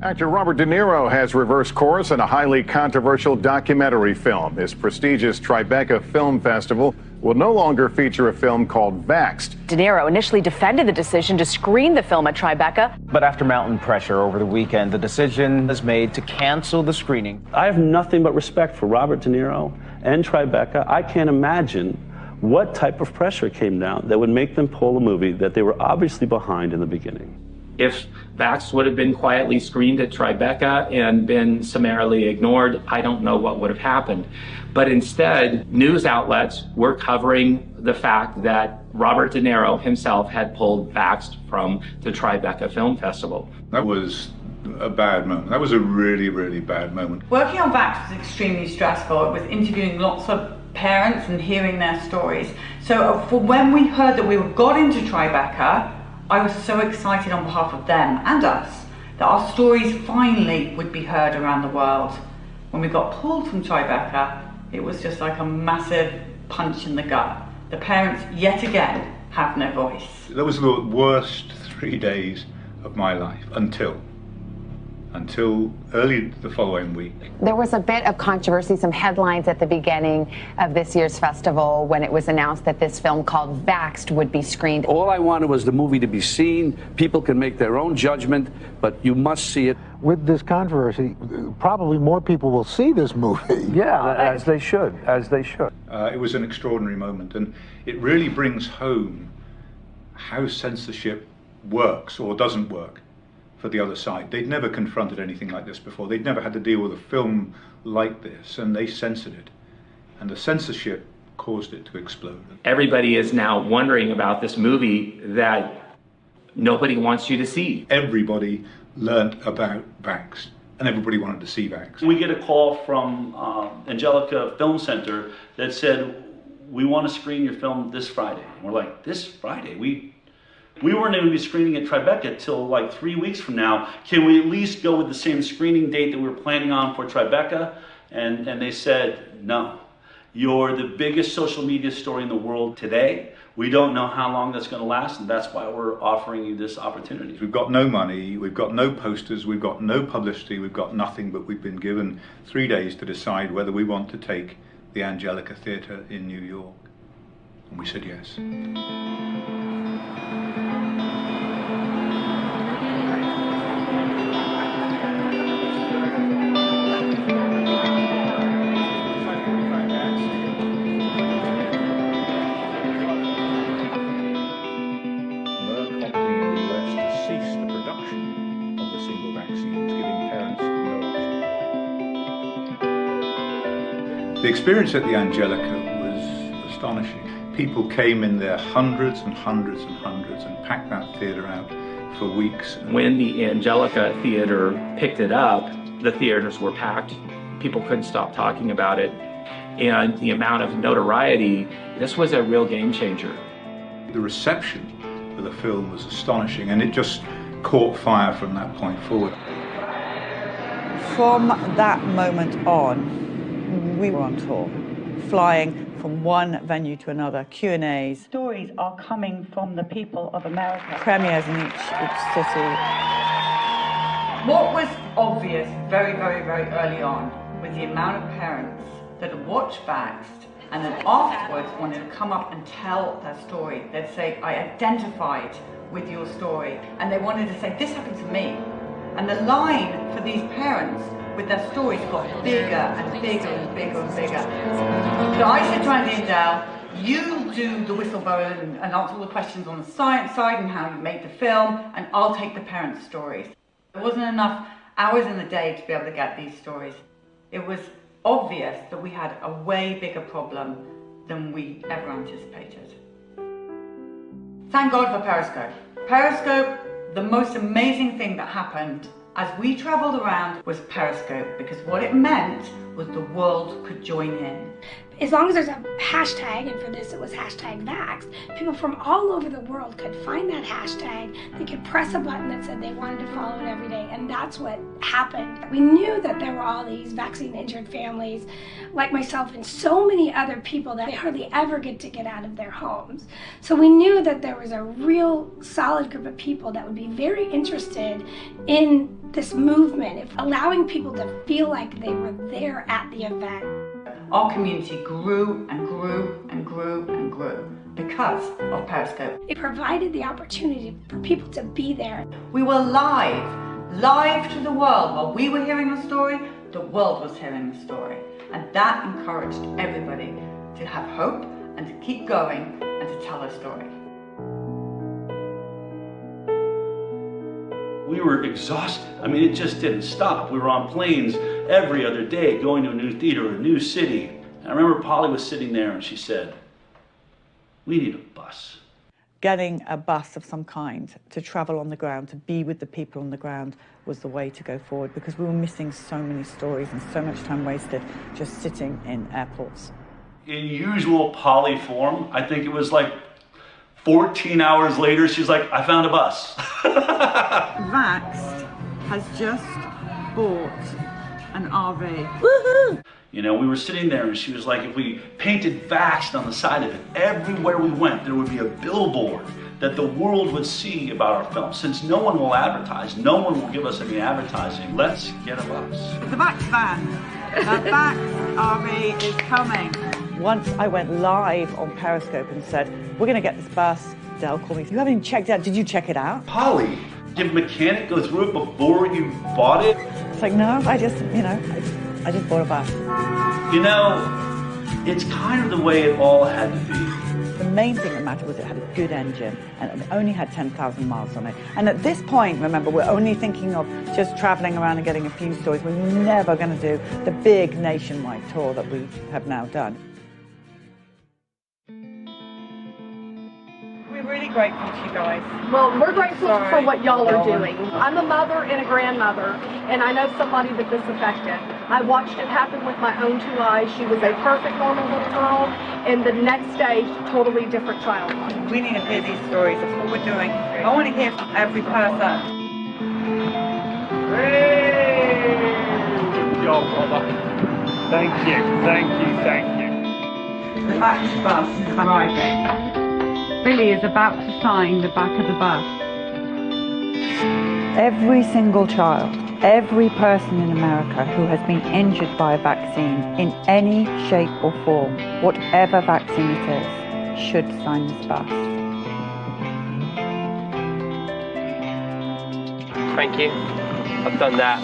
Actor Robert De Niro has reversed course in a highly controversial documentary film. His prestigious Tribeca Film Festival will no longer feature a film called Vaxxed. De Niro initially defended the decision to screen the film at Tribeca. But after mounting pressure over the weekend, the decision was made to cancel the screening. I have nothing but respect for Robert De Niro and Tribeca. I can't imagine what type of pressure came down that would make them pull a movie that they were obviously behind in the beginning. If Vaxxed would have been quietly screened at Tribeca and been summarily ignored, I don't know what would have happened. But instead, news outlets were covering the fact that Robert De Niro himself had pulled Vaxxed from the Tribeca Film Festival. That was a bad moment. That was a really, really bad moment. Working on Vaxxed was extremely stressful. It was interviewing lots of parents and hearing their stories. So for when we heard that we got into Tribeca, I was so excited on behalf of them and us that our stories finally would be heard around the world. When we got pulled from Tribeca, it was just like a massive punch in the gut. The parents, yet again, have no voice. That was the worst 3 days of my life until early the following week. There was a bit of controversy, some headlines at the beginning of this year's festival when it was announced that this film called Vaxxed would be screened. All I wanted was the movie to be seen. People can make their own judgment, but you must see it. With this controversy, probably more people will see this movie. Yeah, as they should, It was an extraordinary moment, and it really brings home how censorship works or doesn't work for the other side. They'd never confronted anything like this before. They'd never had to deal with a film like this, and they censored it. And the censorship caused it to explode. Everybody is now wondering about this movie that nobody wants you to see. Everybody learnt about Vaxxed, and everybody wanted to see Vaxxed. We get a call from Angelica Film Center that said, we want to screen your film this Friday. And we're like, this Friday? We weren't going to be screening at Tribeca till like 3 weeks from now. Can we at least go with the same screening date that we were planning on for Tribeca? And they said, no. You're the biggest social media story in the world today. We don't know how long that's going to last, and that's why we're offering you this opportunity. We've got no money, we've got no posters, we've got no publicity, we've got nothing, but we've been given 3 days to decide whether we want to take the Angelica Theatre in New York. And we said yes. The experience at the Angelica was astonishing. People came in their hundreds and hundreds and hundreds and packed that theatre out for weeks. When the Angelica Theatre picked it up, the theaters were packed. People couldn't stop talking about it. And the amount of notoriety, this was a real game changer. The reception for the film was astonishing, and it just caught fire from that point forward. From that moment on, we were on tour, flying from one venue to another, Q&As. Stories are coming from the people of America. Premieres in each city. What was obvious very, very, very early on was the amount of parents that had watched Vaxxed and then afterwards wanted to come up and tell their story. They'd say, I identified with your story. And they wanted to say, this happened to me. And the line for these parents with their stories got bigger and bigger and bigger and bigger. So I said to Andy and Dale, you do the whistleblower and answer all the questions on the science side and how you made the film, and I'll take the parents' stories. There wasn't enough hours in the day to be able to get these stories. It was obvious that we had a way bigger problem than we ever anticipated. Thank God for Periscope. Periscope, the most amazing thing that happened as we travelled around was Periscope, because what it meant was the world could join in. As long as there's a hashtag, and for this it was hashtag Vaxxed, people from all over the world could find that hashtag, they could press a button that said they wanted to follow it every day, and that's what happened. We knew that there were all these vaccine-injured families, like myself and so many other people, that they hardly ever get out of their homes. So we knew that there was a real solid group of people that would be very interested in this movement, allowing people to feel like they were there at the event. Our community grew and grew and grew and grew because of Periscope. It provided the opportunity for people to be there. We were live to the world. While we were hearing the story, the world was hearing the story. And that encouraged everybody to have hope and to keep going and to tell their story. We were exhausted. I mean, it just didn't stop. We were on planes every other day, going to a new theater, a new city. And I remember Polly was sitting there and she said, "We need a bus." Getting a bus of some kind to travel on the ground, to be with the people on the ground, was the way to go forward, because we were missing so many stories and so much time wasted just sitting in airports. In usual Polly form, I think it was like 14 hours later, she's like, "I found a bus." Vaxxed has just bought an RV. Woohoo! You know, we were sitting there and she was like, if we painted Vaxxed on the side of it, everywhere we went, there would be a billboard that the world would see about our film. Since no one will advertise, no one will give us any advertising, let's get a bus. The Vaxxed van, the Vaxxed RV is coming. Once I went live on Periscope and said, "We're going to get this bus," Dell called me. "You haven't even checked it out. Did you check it out?" Polly, did a mechanic go through it before you bought it? It's like, no, I just bought a bus. You know, it's kind of the way it all had to be. The main thing that mattered was it had a good engine and it only had 10,000 miles on it. And at this point, remember, we're only thinking of just traveling around and getting a few stories. We're never going to do the big nationwide tour that we have now done. We're really grateful to you guys. Well, we're grateful for what y'all are doing. I'm a mother and a grandmother, and I know somebody that this affected. I watched it happen with my own two eyes. She was a perfect, normal little girl, and the next day, totally different child. We need to hear these stories. That's what we're doing. I want to hear from every person. Good job, brother. Thank you, thank you, thank you. The Vaxxed bus is arriving. Billy is about to sign the back of the bus. Every single child, every person in America who has been injured by a vaccine in any shape or form, whatever vaccine it is, should sign this bus. Thank you. I've done that.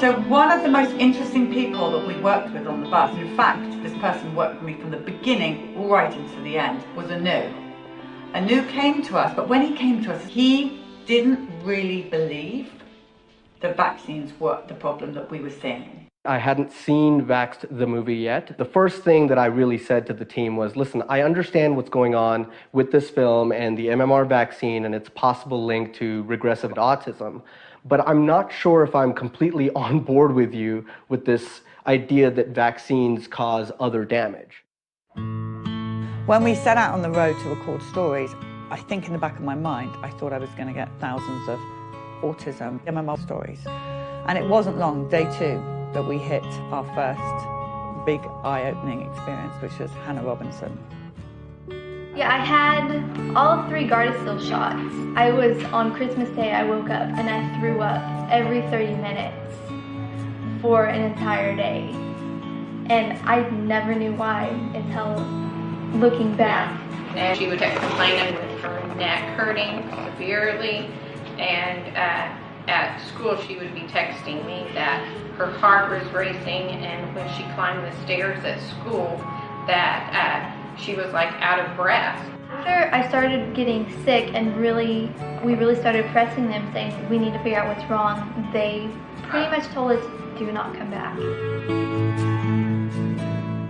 So one of the most interesting people that we worked with on the bus, in fact, this person worked with me from the beginning right into the end, was Anu. Anu came to us, but when he came to us, he didn't really believe the vaccines were the problem that we were seeing. I hadn't seen Vaxxed the movie yet. The first thing that I really said to the team was, listen, I understand what's going on with this film and the MMR vaccine and its possible link to regressive autism, but I'm not sure if I'm completely on board with you with this idea that vaccines cause other damage. When we set out on the road to record stories, I think in the back of my mind, I thought I was going to get thousands of autism MMR stories. And it wasn't long, day 2, that we hit our first big eye-opening experience, which was Hannah Robinson. Yeah, I had all 3 Gardasil shots. I was, on Christmas Day, I woke up and I threw up every 30 minutes for an entire day. And I never knew why until looking back. And she would complain with her neck hurting severely, and at school she would be texting me that her heart was racing, and when she climbed the stairs at school that she was like out of breath. After I started getting sick and we really started pressing them, saying we need to figure out what's wrong, they pretty much told us, do not come back.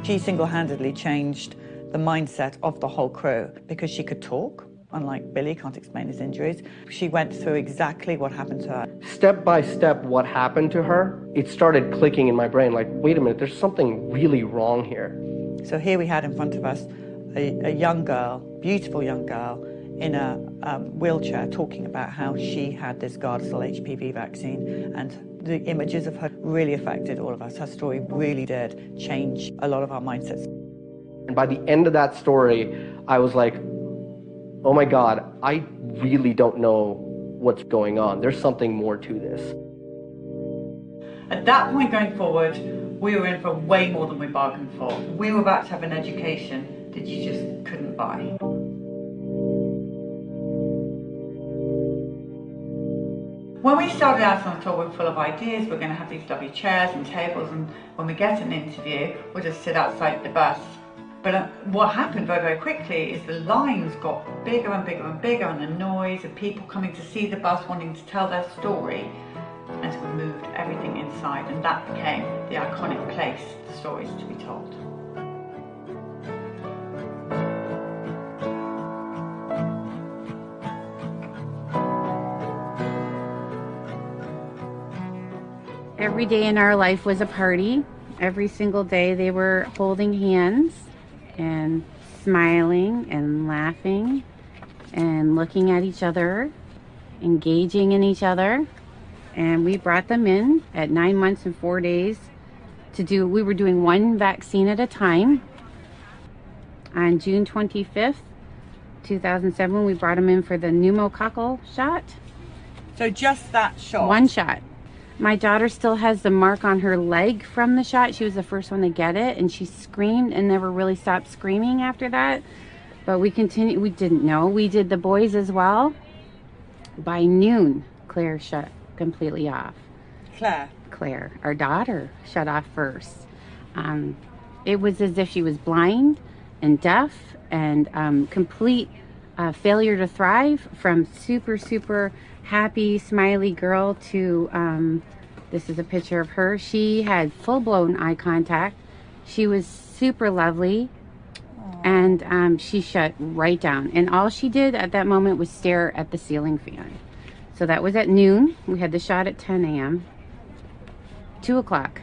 She single-handedly changed the mindset of the whole crew because she could talk. Unlike Billy, can't explain his injuries. She went through exactly what happened to her. Step by step, what happened to her, it started clicking in my brain, like, wait a minute, there's something really wrong here. So here we had in front of us a young girl, beautiful young girl, in a wheelchair talking about how she had this Gardasil HPV vaccine, and the images of her really affected all of us. Her story really did change a lot of our mindsets. And by the end of that story, I was like, oh my God, I really don't know what's going on. There's something more to this. At that point going forward, we were in for way more than we bargained for. We were about to have an education that you just couldn't buy. When we started out on the tour, we're full of ideas. We're going to have these lovely chairs and tables, and when we get an interview, we'll just sit outside the bus. But what happened very, very quickly is the lines got bigger and bigger and bigger, and the noise of people coming to see the bus, wanting to tell their story. And so we moved everything inside, and that became the iconic place for stories to be told. Every day in our life was a party. Every single day they were holding hands and smiling and laughing and looking at each other, engaging in each other. And we brought them in at 9 months and 4 days to do, we were doing one vaccine at a time. On June 25th, 2007, we brought them in for the pneumococcal shot. So just that shot? One shot. My daughter still has the mark on her leg from the shot. She was the first one to get it, and she screamed and never really stopped screaming after that. But we continued, we didn't know. We did the boys as well. By noon, Claire shut completely off. Claire, our daughter, shut off first. It was as if she was blind and deaf and complete failure to thrive, from super, super happy, smiley girl to, this is a picture of her. She had full-blown eye contact. She was super lovely. And she shut right down. And all she did at that moment was stare at the ceiling fan. So that was at noon. We had the shot at 10 a.m. 2 o'clock,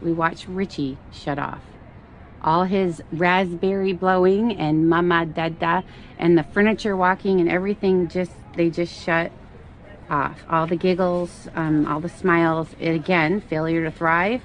we watched Richie shut off. All his raspberry blowing and mama dada and the furniture walking and everything, they just shut off. All the giggles, all the smiles, again, failure to thrive.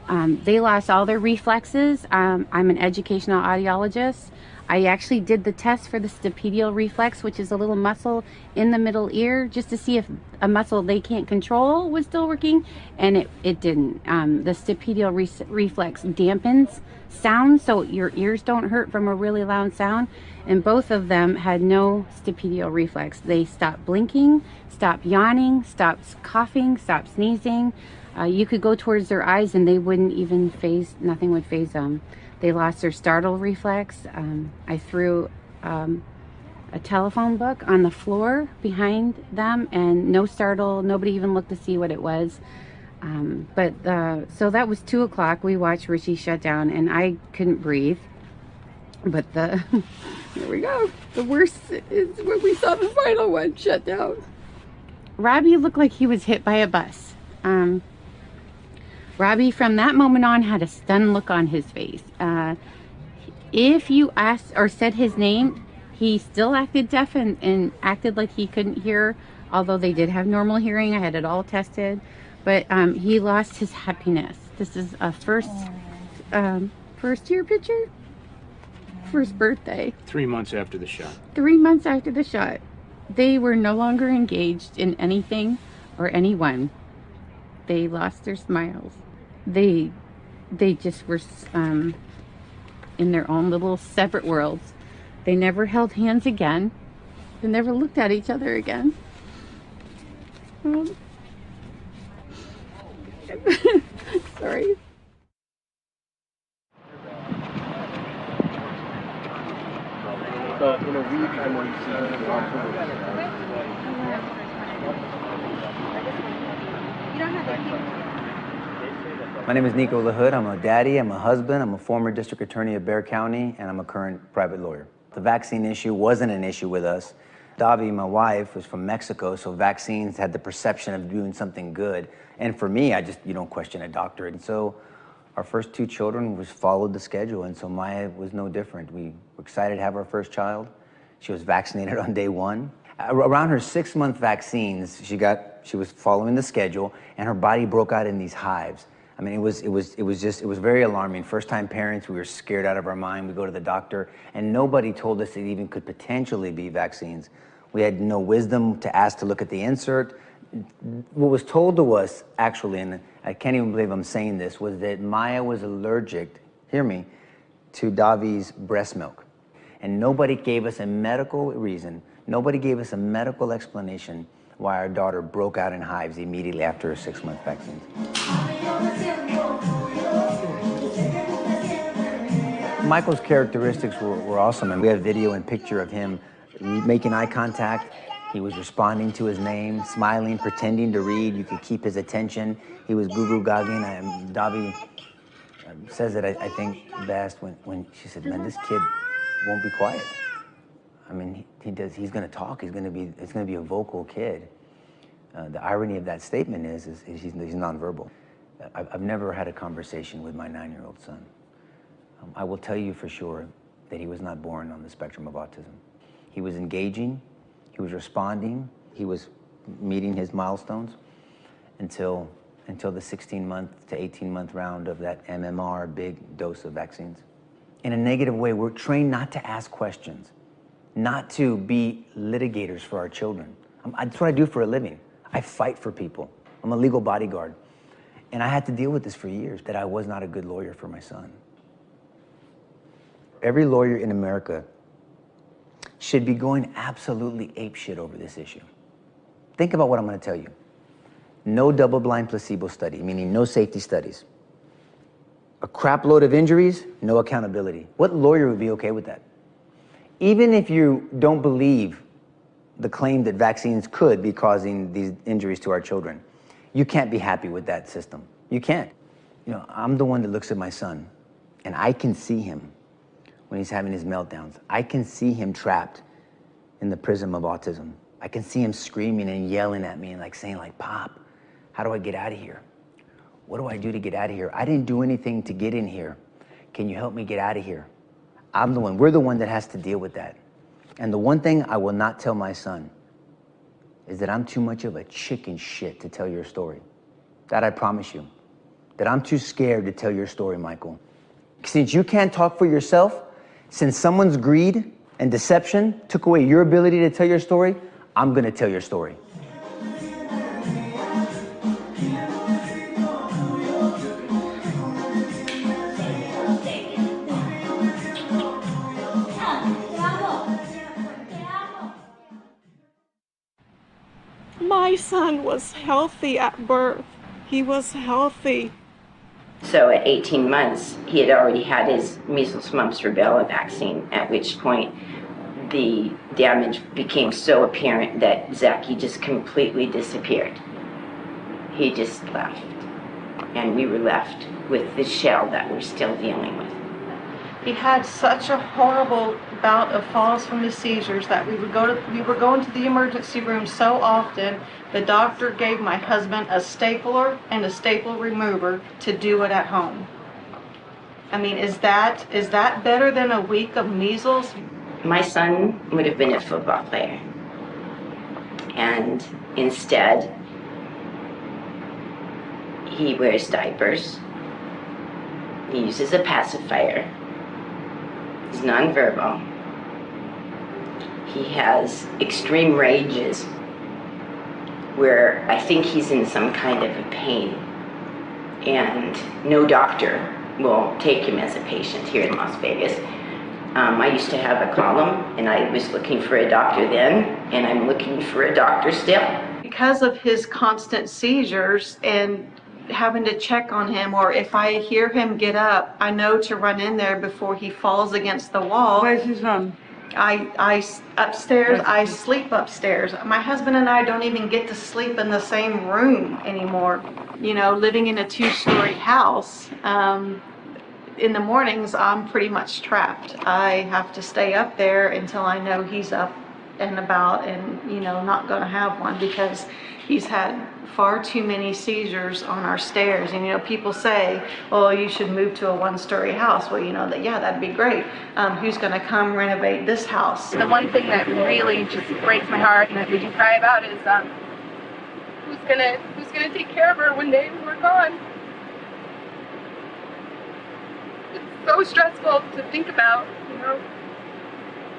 They lost all their reflexes. I'm an educational audiologist. I actually did the test for the stapedial reflex, which is a little muscle in the middle ear, just to see if a muscle they can't control was still working, and it didn't. The stapedial reflex dampens sound, so your ears don't hurt from a really loud sound, and both of them had no stapedial reflex. They stopped blinking, stopped yawning, stopped coughing, stopped sneezing. You could go towards their eyes and they wouldn't even phase, nothing would phase them. They lost their startle reflex. I threw a telephone book on the floor behind them, and no startle, nobody even looked to see what it was. So that was 2 o'clock. We watched Richie shut down, and I couldn't breathe. But here we go. The worst is when we saw the final one shut down. Robbie looked like he was hit by a bus. Robbie, from that moment on, had a stunned look on his face. If you asked or said his name, he still acted deaf and acted like he couldn't hear, although they did have normal hearing. I had it all tested. But he lost his happiness. This is a first year picture? First birthday. 3 months after the shot. 3 months after the shot. They were no longer engaged in anything or anyone. They lost their smiles. They just were in their own little separate worlds. They never held hands again. They never looked at each other again. Sorry. In a week, I'm going to see My name is Nico LaHood. I'm a daddy, I'm a husband, I'm a former district attorney of Bexar County, and I'm a current private lawyer. The vaccine issue wasn't an issue with us. Davi, my wife, was from Mexico, so vaccines had the perception of doing something good. And for me, you don't question a doctor. And so our first 2 children followed the schedule, and so Maya was no different. We were excited to have our first child. She was vaccinated on day 1. Around her 6-month vaccines, she was following the schedule, and her body broke out in these hives. I mean, it was very alarming. First-time parents, we were scared out of our mind. We go to the doctor, and nobody told us it even could potentially be vaccines. We had no wisdom to ask to look at the insert. What was told to us, actually, and I can't even believe I'm saying this, was that Maya was allergic, hear me, to Davi's breast milk. And nobody gave us a medical reason, nobody gave us a medical explanation why our daughter broke out in hives immediately after her 6-month vaccine. Michael's characteristics were awesome, and we have video and picture of him making eye contact. He was responding to his name, smiling, pretending to read. You could keep his attention. He was goo-goo gagging. Davi says it, I think, best when she said, man, this kid won't be quiet. I mean, he's gonna talk, it's gonna be a vocal kid. The irony of that statement is he's nonverbal. I've never had a conversation with my 9-year-old son. I will tell you for sure that he was not born on the spectrum of autism. He was engaging, he was responding, he was meeting his milestones until the 16-month to 18-month round of that MMR big dose of vaccines. In a negative way, we're trained not to ask questions, not to be litigators for our children. That's what I do for a living. I fight for people. I'm a legal bodyguard. And I had to deal with this for years, that I was not a good lawyer for my son. Every lawyer in America should be going absolutely apeshit over this issue. Think about what I'm going to tell you. No double-blind placebo study, meaning no safety studies. A crap load of injuries, no accountability. What lawyer would be okay with that? Even if you don't believe the claim that vaccines could be causing these injuries to our children, you can't be happy with that system. You can't. You know, I'm the one that looks at my son, and I can see him when he's having his meltdowns. I can see him trapped in the prism of autism. I can see him screaming and yelling at me and saying, Pop, how do I get out of here? What do I do to get out of here? I didn't do anything to get in here. Can you help me get out of here? We're the one that has to deal with that. And the one thing I will not tell my son is that I'm too much of a chicken shit to tell your story. That I promise you. That I'm too scared to tell your story, Michael. Since you can't talk for yourself, since someone's greed and deception took away your ability to tell your story, I'm gonna tell your story. My son was healthy at birth. He was healthy. So at 18 months, he had already had his measles, mumps, rubella vaccine, at which point the damage became so apparent that Zachy just completely disappeared. He just left. And we were left with the shell that we're still dealing with. He had such a horrible bout of falls from his seizures that we were going to the emergency room so often. The doctor gave my husband a stapler and a staple remover to do it at home. I mean, is that better than a week of measles? My son would have been a football player. And instead, he wears diapers. He uses a pacifier. He's nonverbal. He has extreme rages where I think he's in some kind of a pain. And no doctor will take him as a patient here in Las Vegas. I used to have a column, and I was looking for a doctor then, and I'm looking for a doctor still. Because of his constant seizures and having to check on him, or if I hear him get up, I know to run in there before he falls against the wall. Where's his room? I sleep upstairs. My husband and I don't even get to sleep in the same room anymore. You know, living in a 2-story house, in the mornings I'm pretty much trapped. I have to stay up there until I know he's up and about and, you know, not gonna have one, because he's had far too many seizures on our stairs. And, you know, people say, oh, you should move to a 1-story house. Well, you know, yeah, that'd be great. Who's gonna come renovate this house? The one thing that really just breaks my heart and that we do cry about is who's gonna take care of her when we're gone? so stressful to think about, you know.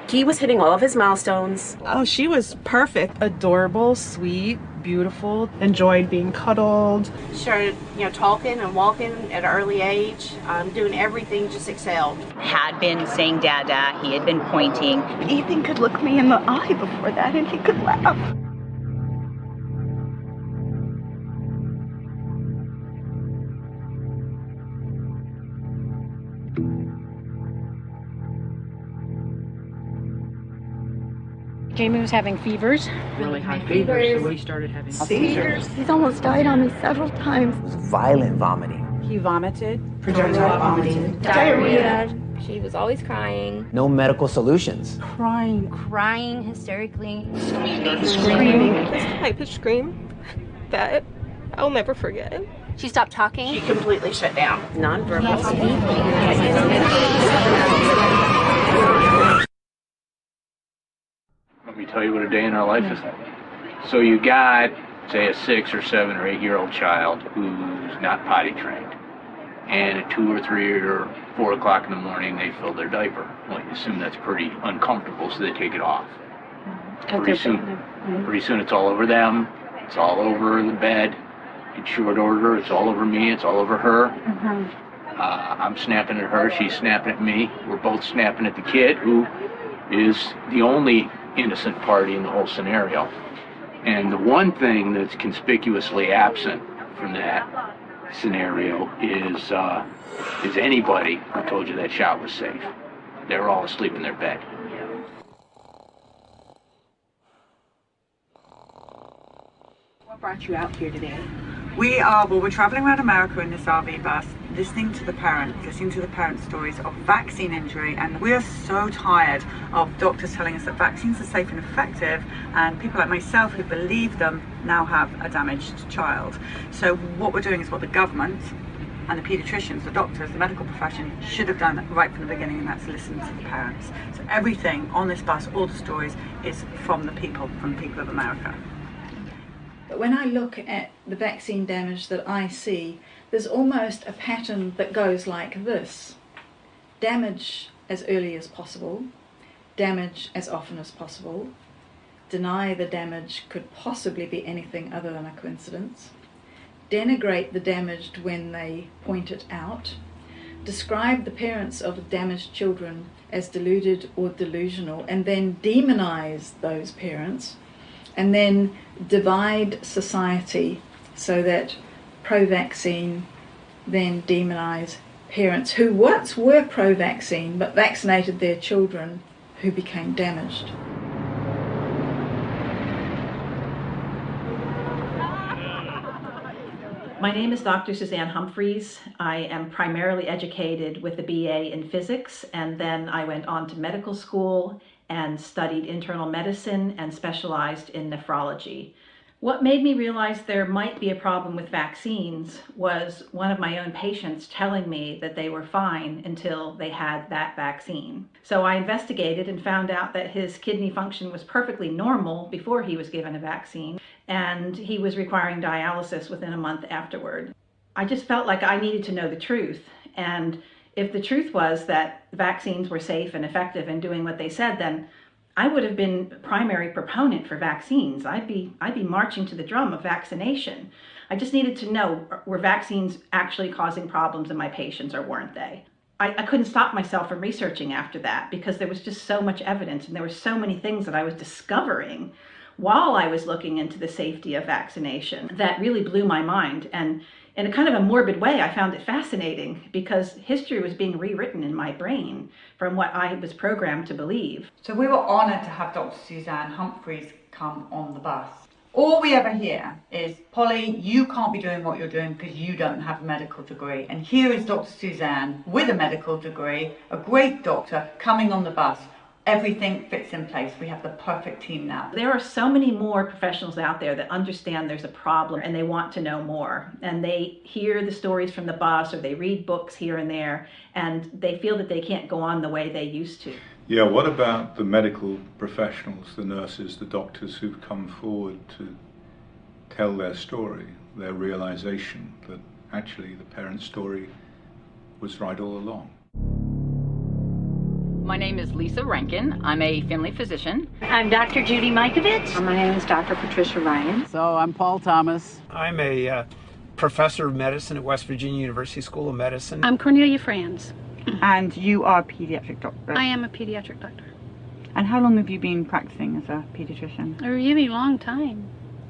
He was hitting all of his milestones. Oh, she was perfect. Adorable, sweet, beautiful, enjoyed being cuddled. Started, talking and walking at an early age, doing everything, just excelled. Had been saying dada, he had been pointing. Ethan could look me in the eye before that and he could laugh. Jamie was having fevers. Really high fevers, so we started having seizures. He's almost died on me several times. It was violent vomiting. He vomited. Projectile vomiting. Diarrhea. She was always crying. No medical solutions. Crying hysterically. Screaming. This type of scream that I'll never forget. She stopped talking. She completely shut down. Nonverbal. Let me tell you what a day in our life is like. So you got, say, a 6 or 7 or 8-year-old child who's not potty trained. And at 2 or 3 or 4 o'clock in the morning, they fill their diaper. Well, you assume that's pretty uncomfortable, so they take it off. Pretty soon it's all over them. It's all over the bed. In short order, it's all over me. It's all over her. I'm snapping at her. She's snapping at me. We're both snapping at the kid, who is the only innocent party in the whole scenario. And the one thing that's conspicuously absent from that scenario is anybody who told you that shot was safe. They were all asleep in their bed. What brought you out here today? We're traveling around America in this RV bus, listening to the parents' stories of vaccine injury, and we are so tired of doctors telling us that vaccines are safe and effective, and people like myself who believe them now have a damaged child. So what we're doing is what the government and the paediatricians, the doctors, the medical profession should have done right from the beginning, and that's listen to the parents. So everything on this bus, all the stories, is from the people of America. But when I look at the vaccine damage that I see, there's almost a pattern that goes like this. Damage as early as possible, damage as often as possible, deny the damage could possibly be anything other than a coincidence, denigrate the damaged when they point it out, describe the parents of damaged children as deluded or delusional, and then demonize those parents, and then divide society so that pro-vaccine then demonize parents who once were pro-vaccine but vaccinated their children who became damaged. My name is Dr. Suzanne Humphreys. I am primarily educated with a BA in physics, and then I went on to medical school and studied internal medicine and specialized in nephrology. What made me realize there might be a problem with vaccines was one of my own patients telling me that they were fine until they had that vaccine. So I investigated and found out that his kidney function was perfectly normal before he was given a vaccine, and he was requiring dialysis within a month afterward. I just felt like I needed to know the truth, and if the truth was that vaccines were safe and effective in doing what they said, then I would have been a primary proponent for vaccines. I'd be marching to the drum of vaccination. I just needed to know, were vaccines actually causing problems in my patients or weren't they? I couldn't stop myself from researching after that because there was just so much evidence and there were so many things that I was discovering while I was looking into the safety of vaccination that really blew my mind. And in a kind of a morbid way, I found it fascinating because history was being rewritten in my brain from what I was programmed to believe. So we were honoured to have Dr. Suzanne Humphreys come on the bus. All we ever hear is, Polly, you can't be doing what you're doing because you don't have a medical degree. And here is Dr. Suzanne with a medical degree, a great doctor, coming on the bus. Everything fits in place. We have the perfect team now. There are so many more professionals out there that understand there's a problem and they want to know more. And they hear the stories from the bus or they read books here and there and they feel that they can't go on the way they used to. Yeah, what about the medical professionals, the nurses, the doctors who've come forward to tell their story, their realization that actually the parent's story was right all along? My name is Lisa Rankin. I'm a family physician. I'm Dr. Judy Mikovits. My name is Dr. Patricia Ryan. So I'm Paul Thomas. I'm a professor of medicine at West Virginia University School of Medicine. I'm Cornelia Franz. And you are a pediatric doctor? I am a pediatric doctor. And how long have you been practicing as a pediatrician? A really long time,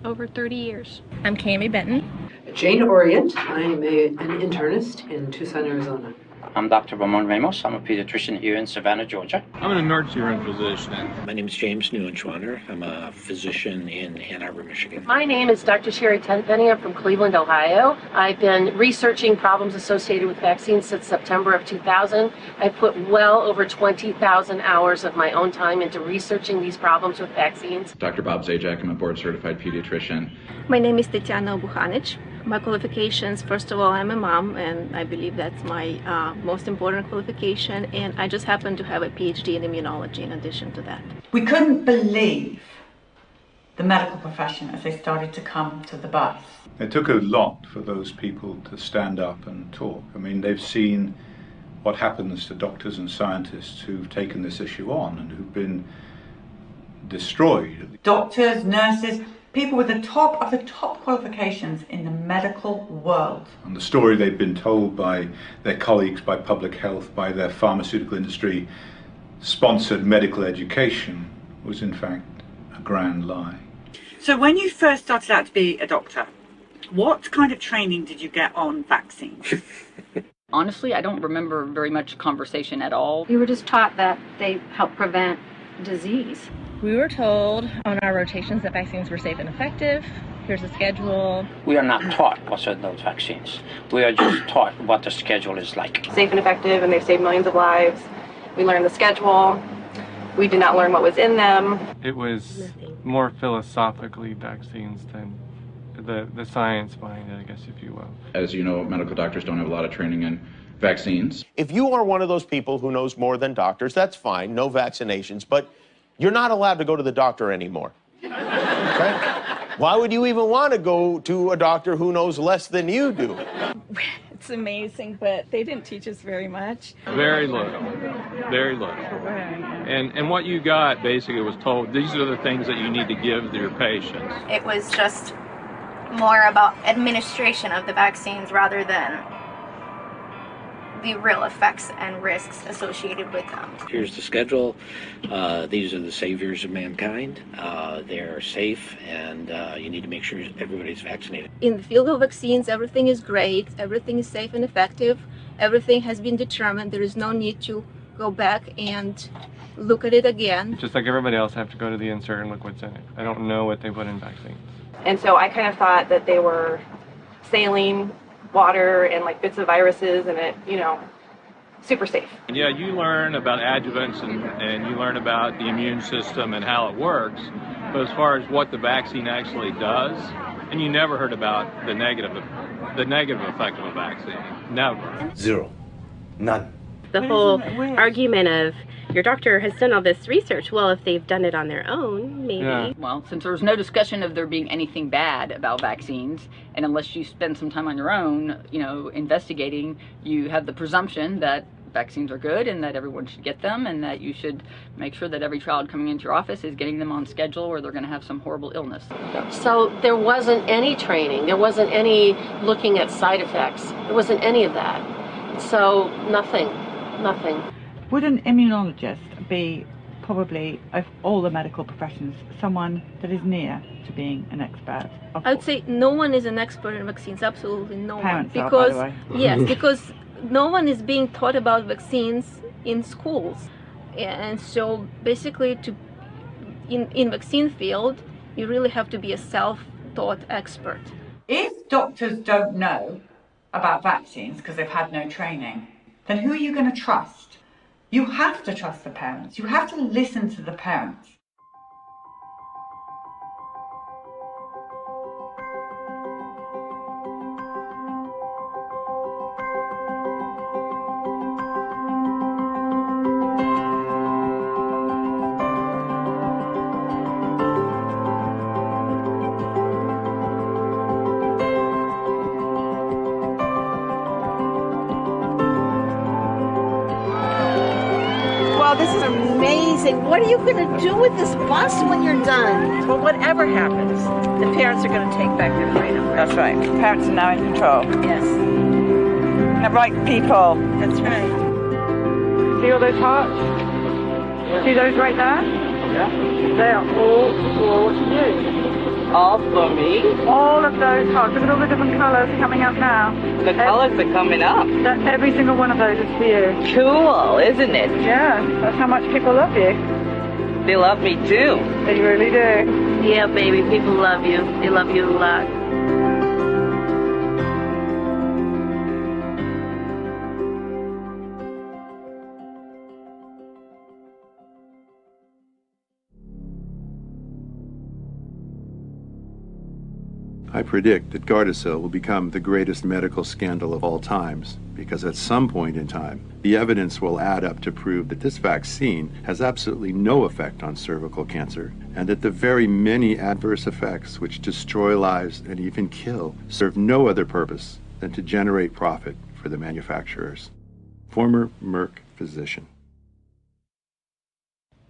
over 30 years. I'm Cami Benton. Jane Orient. I'm an internist in Tucson, Arizona. I'm Dr. Ramon Ramos. I'm a pediatrician here in Savannah, Georgia. I'm an emergency room physician. My name is James Neuenschwander. I'm a physician in Ann Arbor, Michigan. My name is Dr. Sherry Tenpenny. I'm from Cleveland, Ohio. I've been researching problems associated with vaccines since September of 2000. I put well over 20,000 hours of my own time into researching these problems with vaccines. Dr. Bob Zajac. I'm a board-certified pediatrician. My name is Tatiana Buhanic. My qualifications, first of all, I'm a mom, and I believe that's my most important qualification, and I just happen to have a PhD in immunology in addition to that. We couldn't believe the medical profession as they started to come to the bus. It took a lot for those people to stand up and talk. I mean, they've seen what happens to doctors and scientists who've taken this issue on and who've been destroyed. Doctors, nurses, people with the top of the top qualifications in the medical world. And the story they've been told by their colleagues, by public health, by their pharmaceutical industry sponsored medical education was in fact a grand lie. So when you first started out to be a doctor, what kind of training did you get on vaccines? Honestly, I don't remember very much conversation at all. You were just taught that they help prevent disease. We were told on our rotations that vaccines were safe and effective. Here's a schedule. We are not taught what's in those vaccines. We are just taught what the schedule is like. Safe and effective, and they've saved millions of lives. We learned the schedule. We did not learn what was in them. It was more philosophically vaccines than the science behind it, I guess, if you will. As you know, medical doctors don't have a lot of training in vaccines. If you are one of those people who knows more than doctors, that's fine, no vaccinations, but you're not allowed to go to the doctor anymore. Okay? Why would you even want to go to a doctor who knows less than you do? It's amazing, but they didn't teach us very much. Very little. Very little. And what you got basically was told, these are the things that you need to give to your patients. It was just more about administration of the vaccines rather than the real effects and risks associated with them. Here's the schedule. These are the saviors of mankind. They're safe, and you need to make sure everybody's vaccinated. In the field of vaccines, everything is great, everything is safe and effective, everything has been determined. There is no need to go back and look at it again. Just like everybody else, I have to go to the insert and look what's in it. I don't know what they put in vaccines. And so I kind of thought that they were saline water and like bits of viruses and it, you know, super safe. Yeah, you learn about adjuvants and you learn about the immune system and how it works, but as far as what the vaccine actually does, and you never heard about the negative effect of a vaccine. Never. Zero. None. The whole argument of your doctor has done all this research. Well, if they've done it on their own, maybe. Yeah. Well, since there was no discussion of there being anything bad about vaccines, and unless you spend some time on your own, you know, investigating, you have the presumption that vaccines are good and that everyone should get them and that you should make sure that every child coming into your office is getting them on schedule or they're going to have some horrible illness. So there wasn't any training. There wasn't any looking at side effects. There wasn't any of that. So nothing. Would an immunologist be probably, of all the medical professions, someone that is near to being an expert? I would say no one is an expert in vaccines, absolutely no Parents one. Are, by the way. Yes, because no one is being taught about vaccines in schools. And so basically in vaccine field, you really have to be a self-taught expert. If doctors don't know about vaccines because they've had no training, then who are you going to trust? You have to trust the parents. You have to listen to the parents. Oh, this is amazing. What are you going to do with this bus when you're done? Well, whatever happens, the parents are going to take back their freedom. That's right. Parents are now in control. Yes. The right people. That's right. See all those hearts? See those right there? Yeah. They are all for you. All for me? All of those hearts. Look at all the different colours coming up now. The colours are coming up? Every single one of those is for you. Cool, isn't it? Yeah, that's how much people love you. They love me too. They really do. Yeah, baby, people love you. They love you a lot. I predict that Gardasil will become the greatest medical scandal of all times, because at some point in time, the evidence will add up to prove that this vaccine has absolutely no effect on cervical cancer, and that the very many adverse effects which destroy lives and even kill serve no other purpose than to generate profit for the manufacturers. Former Merck physician.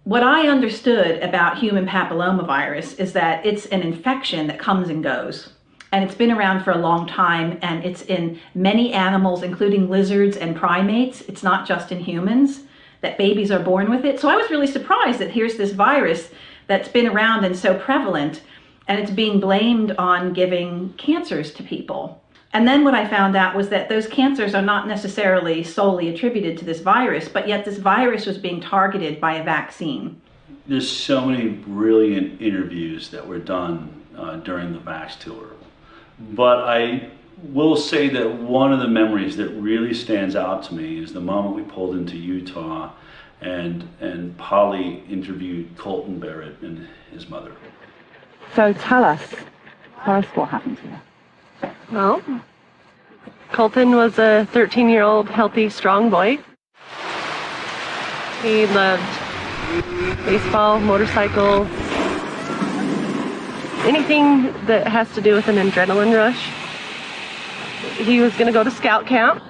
What I understood about human papillomavirus is that it's an infection that comes and goes. And it's been around for a long time, and it's in many animals, including lizards and primates. It's not just in humans, that babies are born with it. So I was really surprised that here's this virus that's been around and so prevalent, and it's being blamed on giving cancers to people. And then what I found out was that those cancers are not necessarily solely attributed to this virus, but yet this virus was being targeted by a vaccine. There's so many brilliant interviews that were done during the Vax tour. But I will say that one of the memories that really stands out to me is the moment we pulled into Utah and Polly interviewed Colton Barrett and his mother. So tell us what happened to you. Well, Colton was a 13-year-old healthy, strong boy. He loved baseball, motorcycles, anything that has to do with an adrenaline rush. He was going to go to scout camp.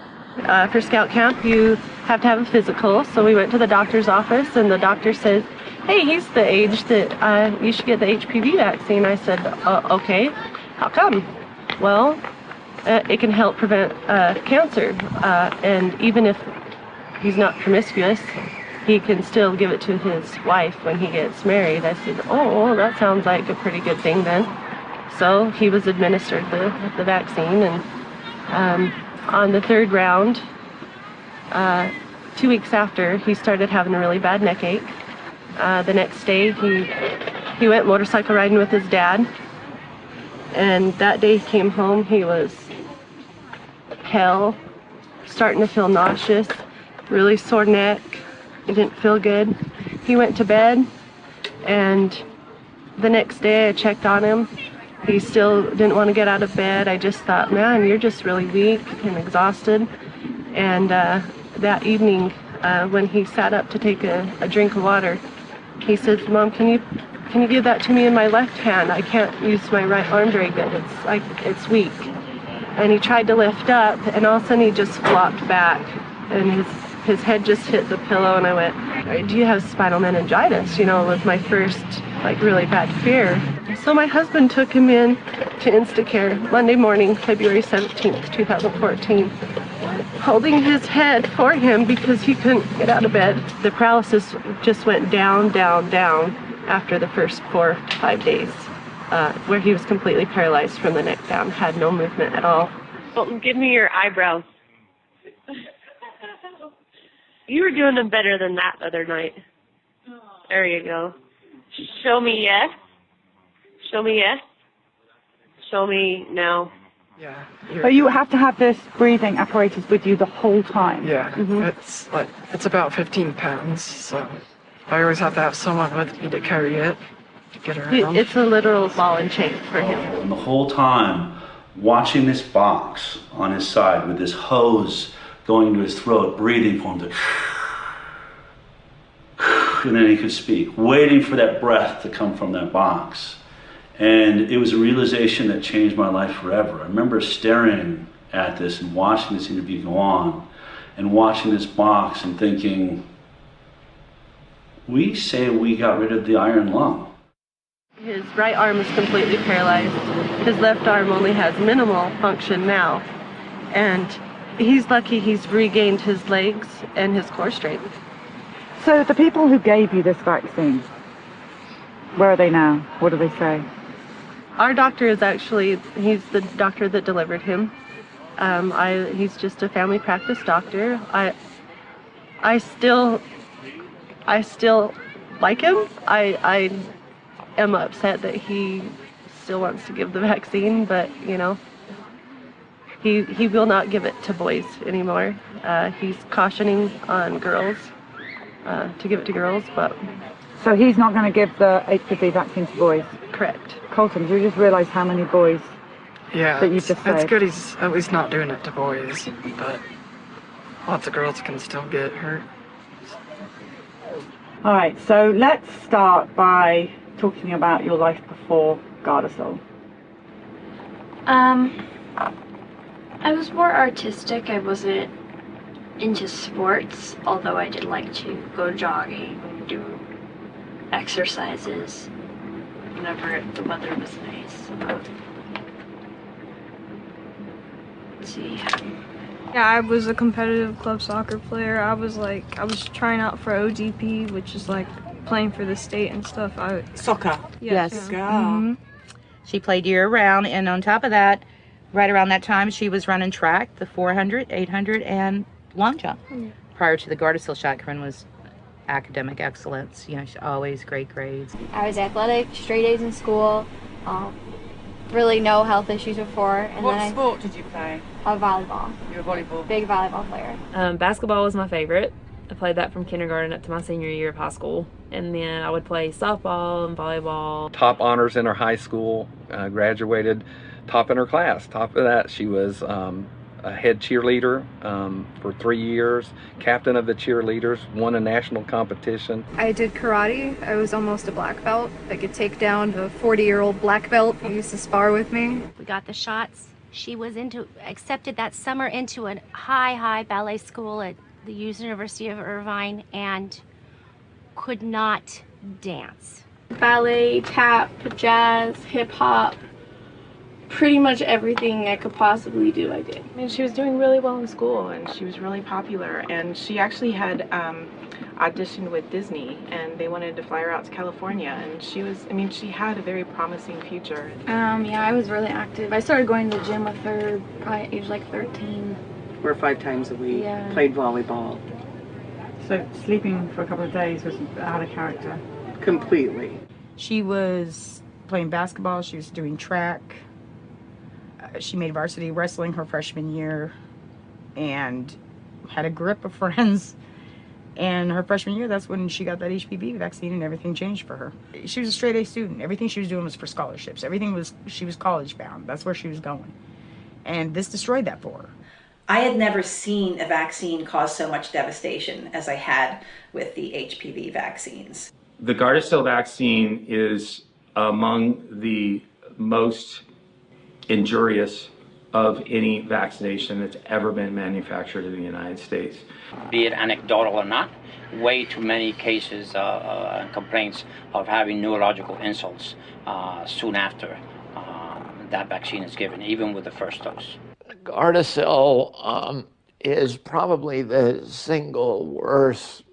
For scout camp, you have to have a physical, so we went to the doctor's office, and the doctor said, hey, he's the age that you should get the HPV vaccine. I said, okay, how come? Well, it can help prevent cancer, and even if he's not promiscuous, he can still give it to his wife when he gets married. I said, oh, well, that sounds like a pretty good thing then. So he was administered the vaccine, and on the third round, 2 weeks after, he started having a really bad neck ache. The next day, he went motorcycle riding with his dad, and that day he came home, he was pale, starting to feel nauseous, really sore neck. He didn't feel good. He went to bed, and the next day I checked on him. He still didn't want to get out of bed. I just thought, man, you're just really weak and exhausted. And that evening, when he sat up to take a drink of water, he said, Mom, can you give that to me in my left hand? I can't use my right arm very good. It's weak. And he tried to lift up, and all of a sudden he just flopped back, and his head just hit the pillow, and I went, do you have spinal meningitis? You know, it was my first, really bad fear. So my husband took him in to Instacare Monday morning, February 17th, 2014, holding his head for him because he couldn't get out of bed. The paralysis just went down, down, down after the first 4 to 5 days, where he was completely paralyzed from the neck down, had no movement at all. Colton, give me your eyebrows. You were doing them better than that the other night. There you go. Show me yes. Show me yes. Show me no. Yeah. But you have to have this breathing apparatus with you the whole time. Yeah. It's about 15 pounds, so I always have to have someone with me to carry it, to get around. It's a literal ball and chain for him. And the whole time, watching this box on his side with this hose going to his throat, breathing for him to, and then he could speak, waiting for that breath to come from that box. And it was a realization that changed my life forever. I remember staring at this and watching this interview go on, and watching this box and thinking, We say we got rid of the iron lung. His right arm is completely paralyzed. His left arm only has minimal function now. And he's lucky he's regained his legs and his core strength. So the people who gave you this vaccine, where are they now? What do they say? Our doctor is he's the doctor that delivered him. He's just a family practice doctor. I still like him. I am upset that he still wants to give the vaccine, but you know, he will not give it to boys anymore. He's cautioning on girls to give it to girls, but so he's not going to give the HPV vaccine to boys. Correct. Colton, do you just realise how many boys? Yeah, that you've just it's saved? good he's at least not doing it to boys, but lots of girls can still get hurt. All right, so let's start by talking about your life before Gardasil. I was more artistic. I wasn't into sports, although I did like to go jogging and do exercises whenever the weather was nice. Let's see. Yeah, I was a competitive club soccer player. I was trying out for ODP, which is like playing for the state and stuff. Soccer. Yes. Mm-hmm. She played year-round, and on top of that, right around that time, she was running track, the 400, 800, and long jump. Prior to the Gardasil shot, Corinne was academic excellence. You know, she always great grades. I was athletic, straight A's in school, really no health issues before. And What then sport did you play? Volleyball. You were a volleyball. Big volleyball player. Basketball was my favorite. I played that from kindergarten up to my senior year of high school. And then I would play softball and volleyball. Top honors in her high school, graduated top in her class. Top of that, she was a head cheerleader for 3 years, captain of the cheerleaders, won a national competition. I did karate. I was almost a black belt. I could take down the 40-year-old black belt who used to spar with me. We got the shots. She was accepted that summer into a high ballet school at the University of Irvine and could not dance. Ballet, tap, jazz, hip hop, pretty much everything I could possibly do, I did. I mean, she was doing really well in school, and she was really popular, and she actually had auditioned with Disney, and they wanted to fly her out to California, and she had a very promising future. Yeah, I was really active. I started going to the gym with her probably at age like 13. 4 or 5 times a week, Yeah. played volleyball. So sleeping for a couple of days was out of character. Completely. She was playing basketball, she was doing track. She made varsity wrestling her freshman year and had a grip of friends. And her freshman year, that's when she got that HPV vaccine and everything changed for her. She was a straight A student. Everything she was doing was for scholarships. She was college bound. That's where she was going. And this destroyed that for her. I had never seen a vaccine cause so much devastation as I had with the HPV vaccines. The Gardasil vaccine is among the most injurious of any vaccination that's ever been manufactured in the United States. Be it anecdotal or not, way too many cases and complaints of having neurological insults soon after that vaccine is given, even with the first dose. Gardasil is probably the single worst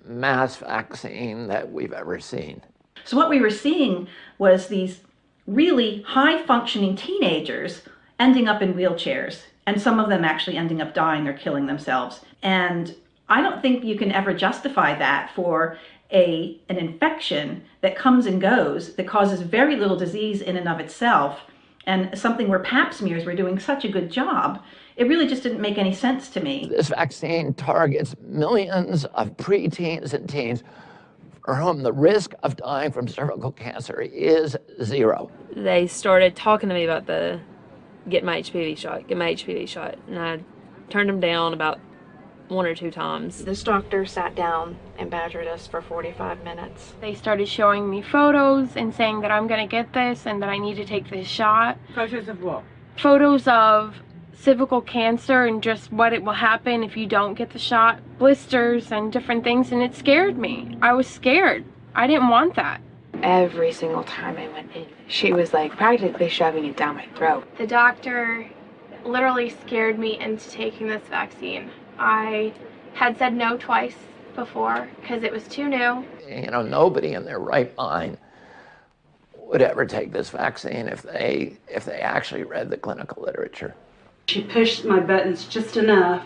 mass vaccine that we've ever seen. So what we were seeing was these really high-functioning teenagers ending up in wheelchairs, and some of them actually ending up dying or killing themselves. And I don't think you can ever justify that for an infection that comes and goes, that causes very little disease in and of itself, and something where pap smears were doing such a good job. It really just didn't make any sense to me. This vaccine targets millions of preteens and teens for whom the risk of dying from cervical cancer is 0. They started talking to me about get my HPV shot, and I turned them down about 1 or 2 times. This doctor sat down and badgered us for 45 minutes. They started showing me photos and saying that I'm going to get this and that I need to take this shot. Photos of what? Photos of cervical cancer and just what it will happen if you don't get the shot, blisters and different things, and it scared me. I was scared. I didn't want that. Every single time I went in, she was like practically shoving it down my throat. The doctor literally scared me into taking this vaccine. I had said no twice before because it was too new. You know, nobody in their right mind would ever take this vaccine if they actually read the clinical literature. She pushed my buttons just enough,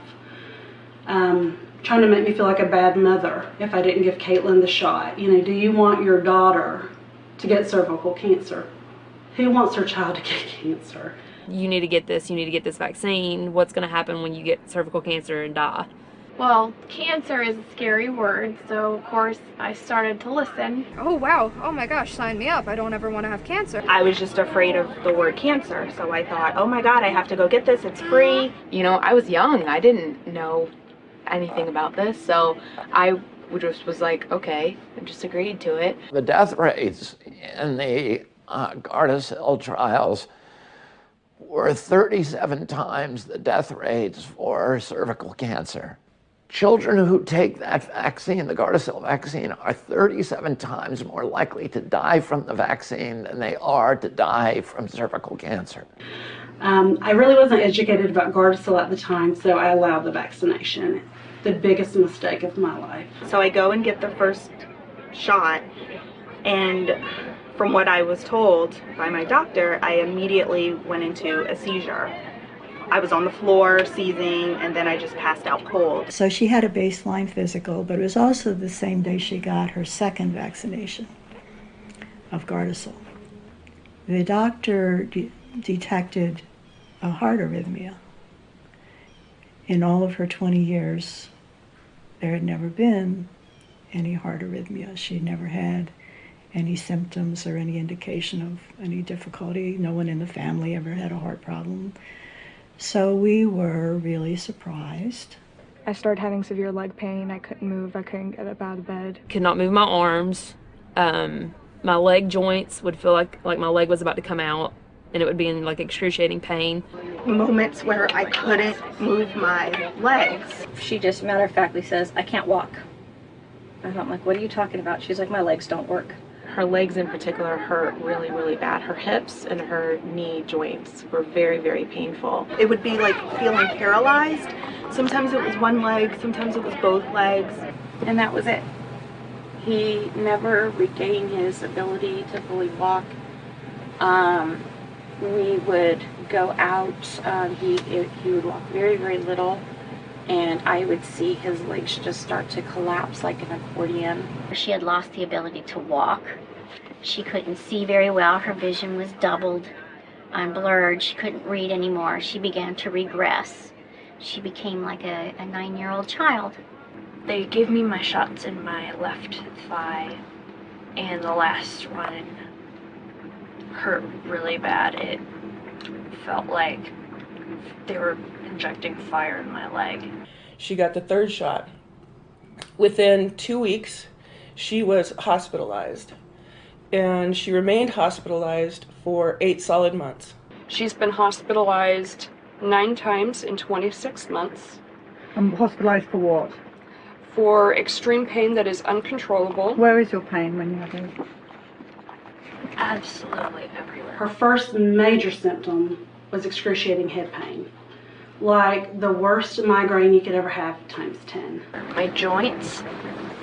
trying to make me feel like a bad mother if I didn't give Caitlin the shot. You know, do you want your daughter to get cervical cancer? Who wants their child to get cancer? You need to get this, you need to get this vaccine. What's going to happen when you get cervical cancer and die? Well, cancer is a scary word, so of course I started to listen. Oh wow, oh my gosh, sign me up. I don't ever want to have cancer. I was just afraid of the word cancer, so I thought, oh my God, I have to go get this, it's free. You know, I was young, I didn't know anything about this, so I just was like, okay, I just agreed to it. The death rates in the Gardasil trials were 37 times the death rates for cervical cancer. Children who take that vaccine, the Gardasil vaccine, are 37 times more likely to die from the vaccine than they are to die from cervical cancer. I really wasn't educated about Gardasil at the time, so I allowed the vaccination. The biggest mistake of my life. So I go and get the first shot, and from what I was told by my doctor, I immediately went into a seizure. I was on the floor seizing, and then I just passed out cold. So she had a baseline physical, but it was also the same day she got her second vaccination of Gardasil. The doctor detected a heart arrhythmia. In all of her 20 years, there had never been any heart arrhythmia. She never had any symptoms or any indication of any difficulty. No one in the family ever had a heart problem. So we were really surprised. I started having severe leg pain. I couldn't move. I couldn't get up out of bed. Could not move my arms. My leg joints would feel like my leg was about to come out, and it would be in like excruciating pain. Moments where I couldn't move my legs. She just matter-of-factly says, I can't walk. And I'm like, what are you talking about? She's like, my legs don't work. Her legs in particular hurt really, really bad. Her hips and her knee joints were very, very painful. It would be like feeling paralyzed. Sometimes it was one leg, sometimes it was both legs, and that was it. He never regained his ability to fully walk. We would go out, he would walk very, very little, and I would see his legs just start to collapse like an accordion. She had lost the ability to walk. She couldn't see very well. Her vision was doubled and blurred. She couldn't read anymore. She began to regress. She became like a 9-year-old child. They gave me my shots in my left thigh, and the last one hurt really bad. It felt like they were injecting fire in my leg. She got the third shot. Within 2 weeks, she was hospitalized, and she remained hospitalized for 8 solid months. She's been hospitalized 9 times in 26 months. Hospitalized for what? For extreme pain that is uncontrollable. Where is your pain when you have it? Absolutely everywhere. Her first major symptom was excruciating head pain. Like the worst migraine you could ever have times 10. My joints,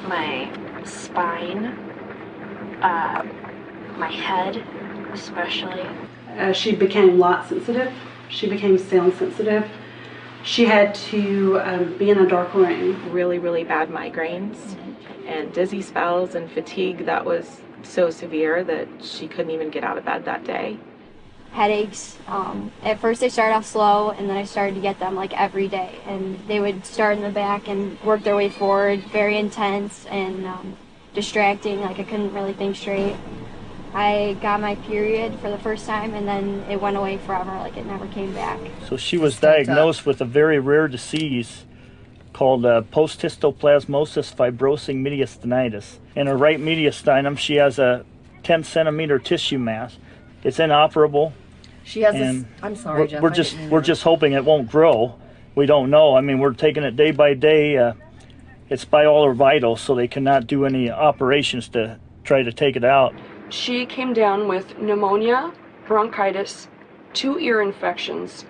my spine, my head especially. She became light sensitive. She became sound sensitive. She had to be in a dark room. Really, really bad migraines and dizzy spells and fatigue that was so severe that she couldn't even get out of bed that day. Headaches. At first they started off slow, and then I started to get them like every day, and they would start in the back and work their way forward, very intense and distracting, like I couldn't really think straight. I got my period for the first time, and then it went away forever, like it never came back. So she was diagnosed with a very rare disease called post-histoplasmosis fibrosing mediastinitis. In her right mediastinum, she has a 10 centimeter tissue mass. It's inoperable. She has and this. I'm sorry, Jeff. we're just hoping it won't grow. We don't know. I mean, we're taking it day by day. It's by all her vitals, so they cannot do any operations to try to take it out. She came down with pneumonia, bronchitis, 2 ear infections,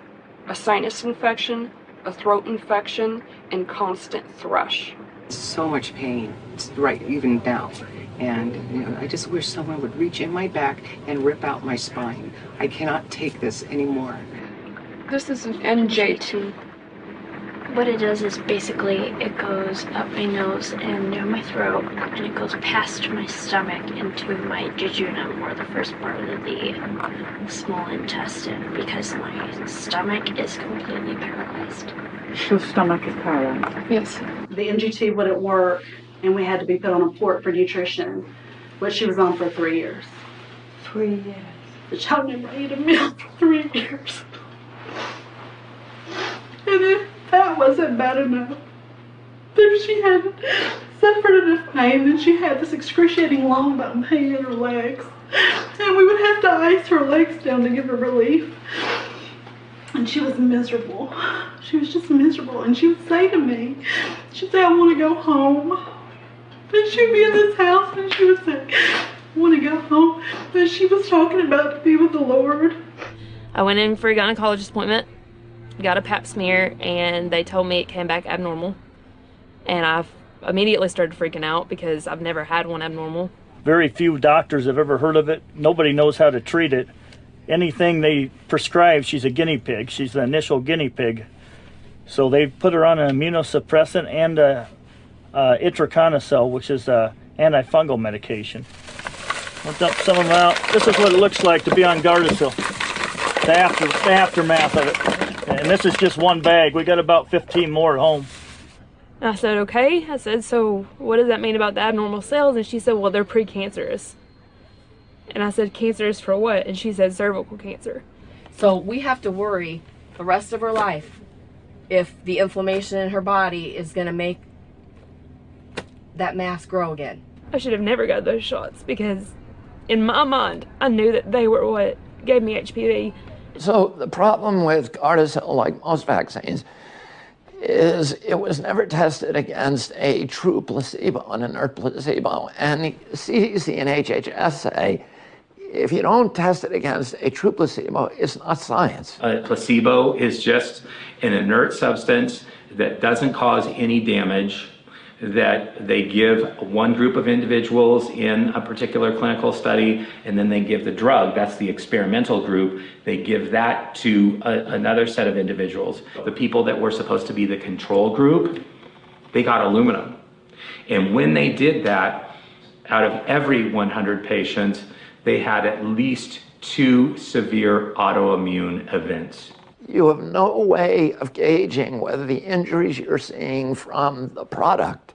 a sinus infection, a throat infection, and constant thrush. So much pain, it's right even now. And you know, I just wish someone would reach in my back and rip out my spine. I cannot take this anymore. This is an NJ2. What it does is basically it goes up my nose and down my throat, and it goes past my stomach into my jejunum, or the first part of the small intestine, because my stomach is completely paralyzed. Your stomach is paralyzed? Yes. The NGT wouldn't work, and we had to be put on a port for nutrition, which she was on for 3 years. 3 years. The child never ate a meal for 3 years. And if that wasn't bad enough, if she had suffered enough pain, then she had this excruciating long bone pain in her legs. And we would have to ice her legs down to give her relief. And she was miserable. She was just miserable. And she would say to me, she'd say, I want to go home. And she'd be in this house and she would say, I want to go home. And she was talking about to be with the Lord. I went in for a gynecologist appointment, got a pap smear, and they told me it came back abnormal. And I immediately started freaking out because I've never had one abnormal. Very few doctors have ever heard of it. Nobody knows how to treat it. Anything they prescribe, she's a guinea pig. She's the initial guinea pig. So they put her on an immunosuppressant and itraconazole, which is an antifungal medication. I'll dump some of them out. This is what it looks like to be on Gardasil. The aftermath of it. And this is just one bag. We got about 15 more at home. I said, okay. I said, so what does that mean about the abnormal cells? And she said, well, they're precancerous. And I said, cancerous for what? And she said, cervical cancer. So we have to worry the rest of her life if the inflammation in her body is going to make that mass grow again. I should have never got those shots because in my mind, I knew that they were what gave me HPV. So the problem with Gardasil, like most vaccines, is it was never tested against a true placebo, an inert placebo. And the CDC and HHS say, if you don't test it against a true placebo, it's not science. A placebo is just an inert substance that doesn't cause any damage, that they give one group of individuals in a particular clinical study, and then they give the drug, that's the experimental group, they give that to another set of individuals. The people that were supposed to be the control group, they got aluminum. And when they did that, out of every 100 patients, they had at least 2 severe autoimmune events. You have no way of gauging whether the injuries you're seeing from the product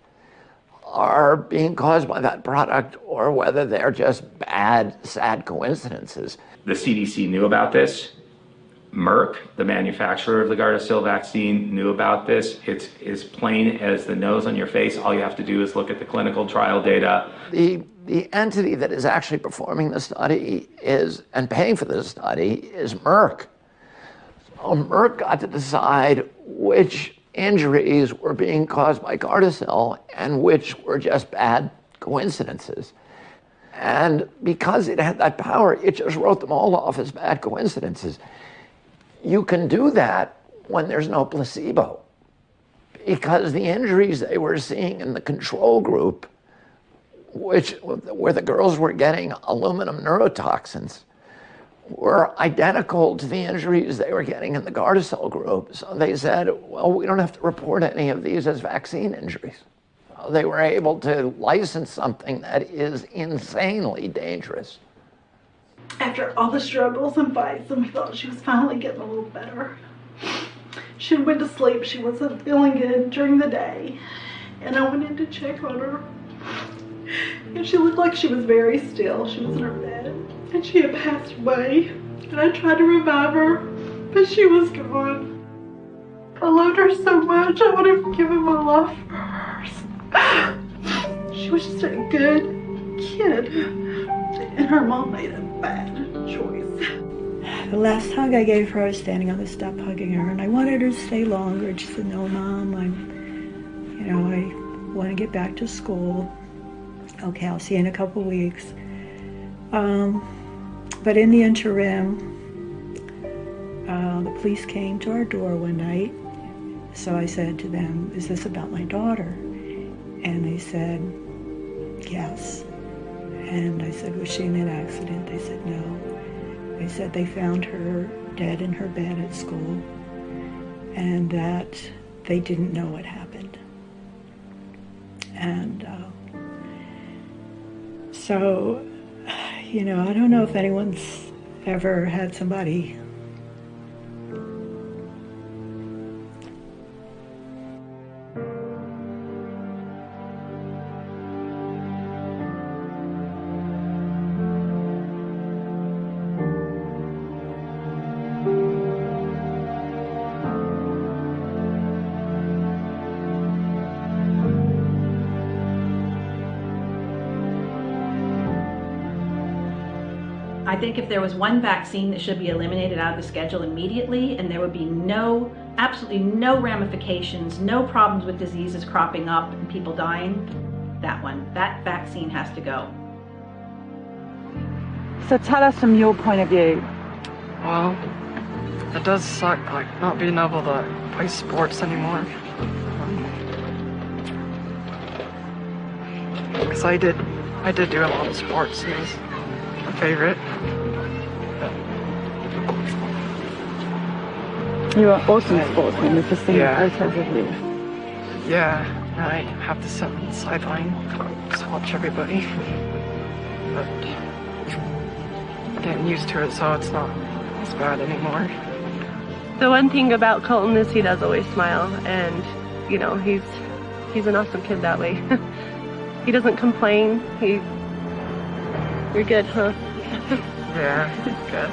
are being caused by that product or whether they're just bad, sad coincidences. The CDC knew about this. Merck, the manufacturer of the Gardasil vaccine, knew about this. It's as plain as the nose on your face. All you have to do is look at the clinical trial data. The entity that is actually performing the study and paying for the study is Merck. So Merck got to decide which injuries were being caused by Gardasil and which were just bad coincidences. And because it had that power, it just wrote them all off as bad coincidences. You can do that when there's no placebo, because the injuries they were seeing in the control group, where the girls were getting aluminum neurotoxins, were identical to the injuries they were getting in the Gardasil group. So they said, well, we don't have to report any of these as vaccine injuries. So they were able to license something that is insanely dangerous. After all the struggles and fights, and we thought she was finally getting a little better, she went to sleep. She wasn't feeling good during the day, and I went in to check on her. And she looked like she was very still. She was in her bed, and she had passed away. And I tried to revive her, but she was gone. I loved her so much. I would have given my life for her. She was just a good kid, and her mom made a bad choice. the last hug I gave her, I was standing on the step hugging her, and I wanted her to stay longer. And she said, "No, Mom, I want to get back to school." "Okay, I'll see you in a couple weeks." But in the interim, the police came to our door one night. So I said to them, "Is this about my daughter?" And they said, "Yes." And I said, "Was she in an accident?" They said, "No." They said they found her dead in her bed at school and that they didn't know what happened. And so, I don't know if anyone's ever had somebody I think if there was one vaccine that should be eliminated out of the schedule immediately, and there would be absolutely no ramifications, no problems with diseases cropping up and people dying, that vaccine has to go. So tell us from your point of view. Well, it does suck, not being able to play sports anymore. Because I did do a lot of sports, and it was my favorite. You are awesome sportsman with the same photos of you. Yeah, I have to sit on the sideline, just watch everybody. But getting used to it, so it's not as bad anymore. The one thing about Colton is he does always smile, and he's an awesome kid that way. He doesn't complain. You're good, huh? Yeah, good.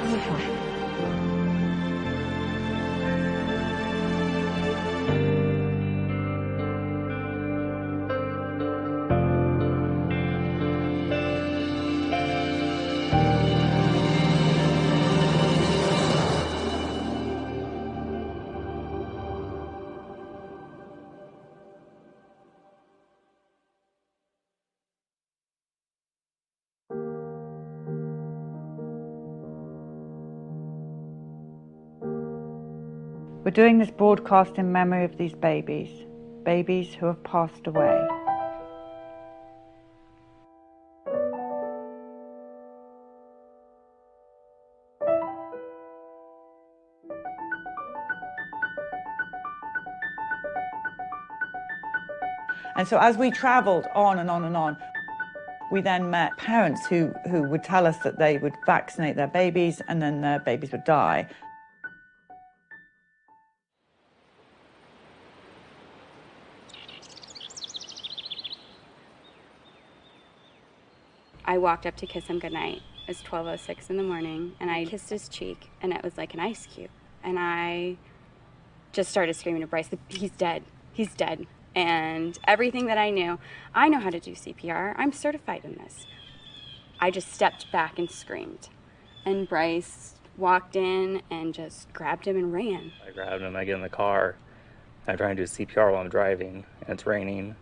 We're doing this broadcast in memory of these babies who have passed away. And so as we travelled on and on and on, we then met parents who would tell us that they would vaccinate their babies and then their babies would die. I walked up to kiss him goodnight. It was 12:06 in the morning, and I kissed his cheek, and it was like an ice cube. And I just started screaming to Bryce, "He's dead, he's dead." And everything that I know how to do CPR. I'm certified in this. I just stepped back and screamed. And Bryce walked in and just grabbed him and ran. I grabbed him, I get in the car, I'm trying to do CPR while I'm driving, and it's raining.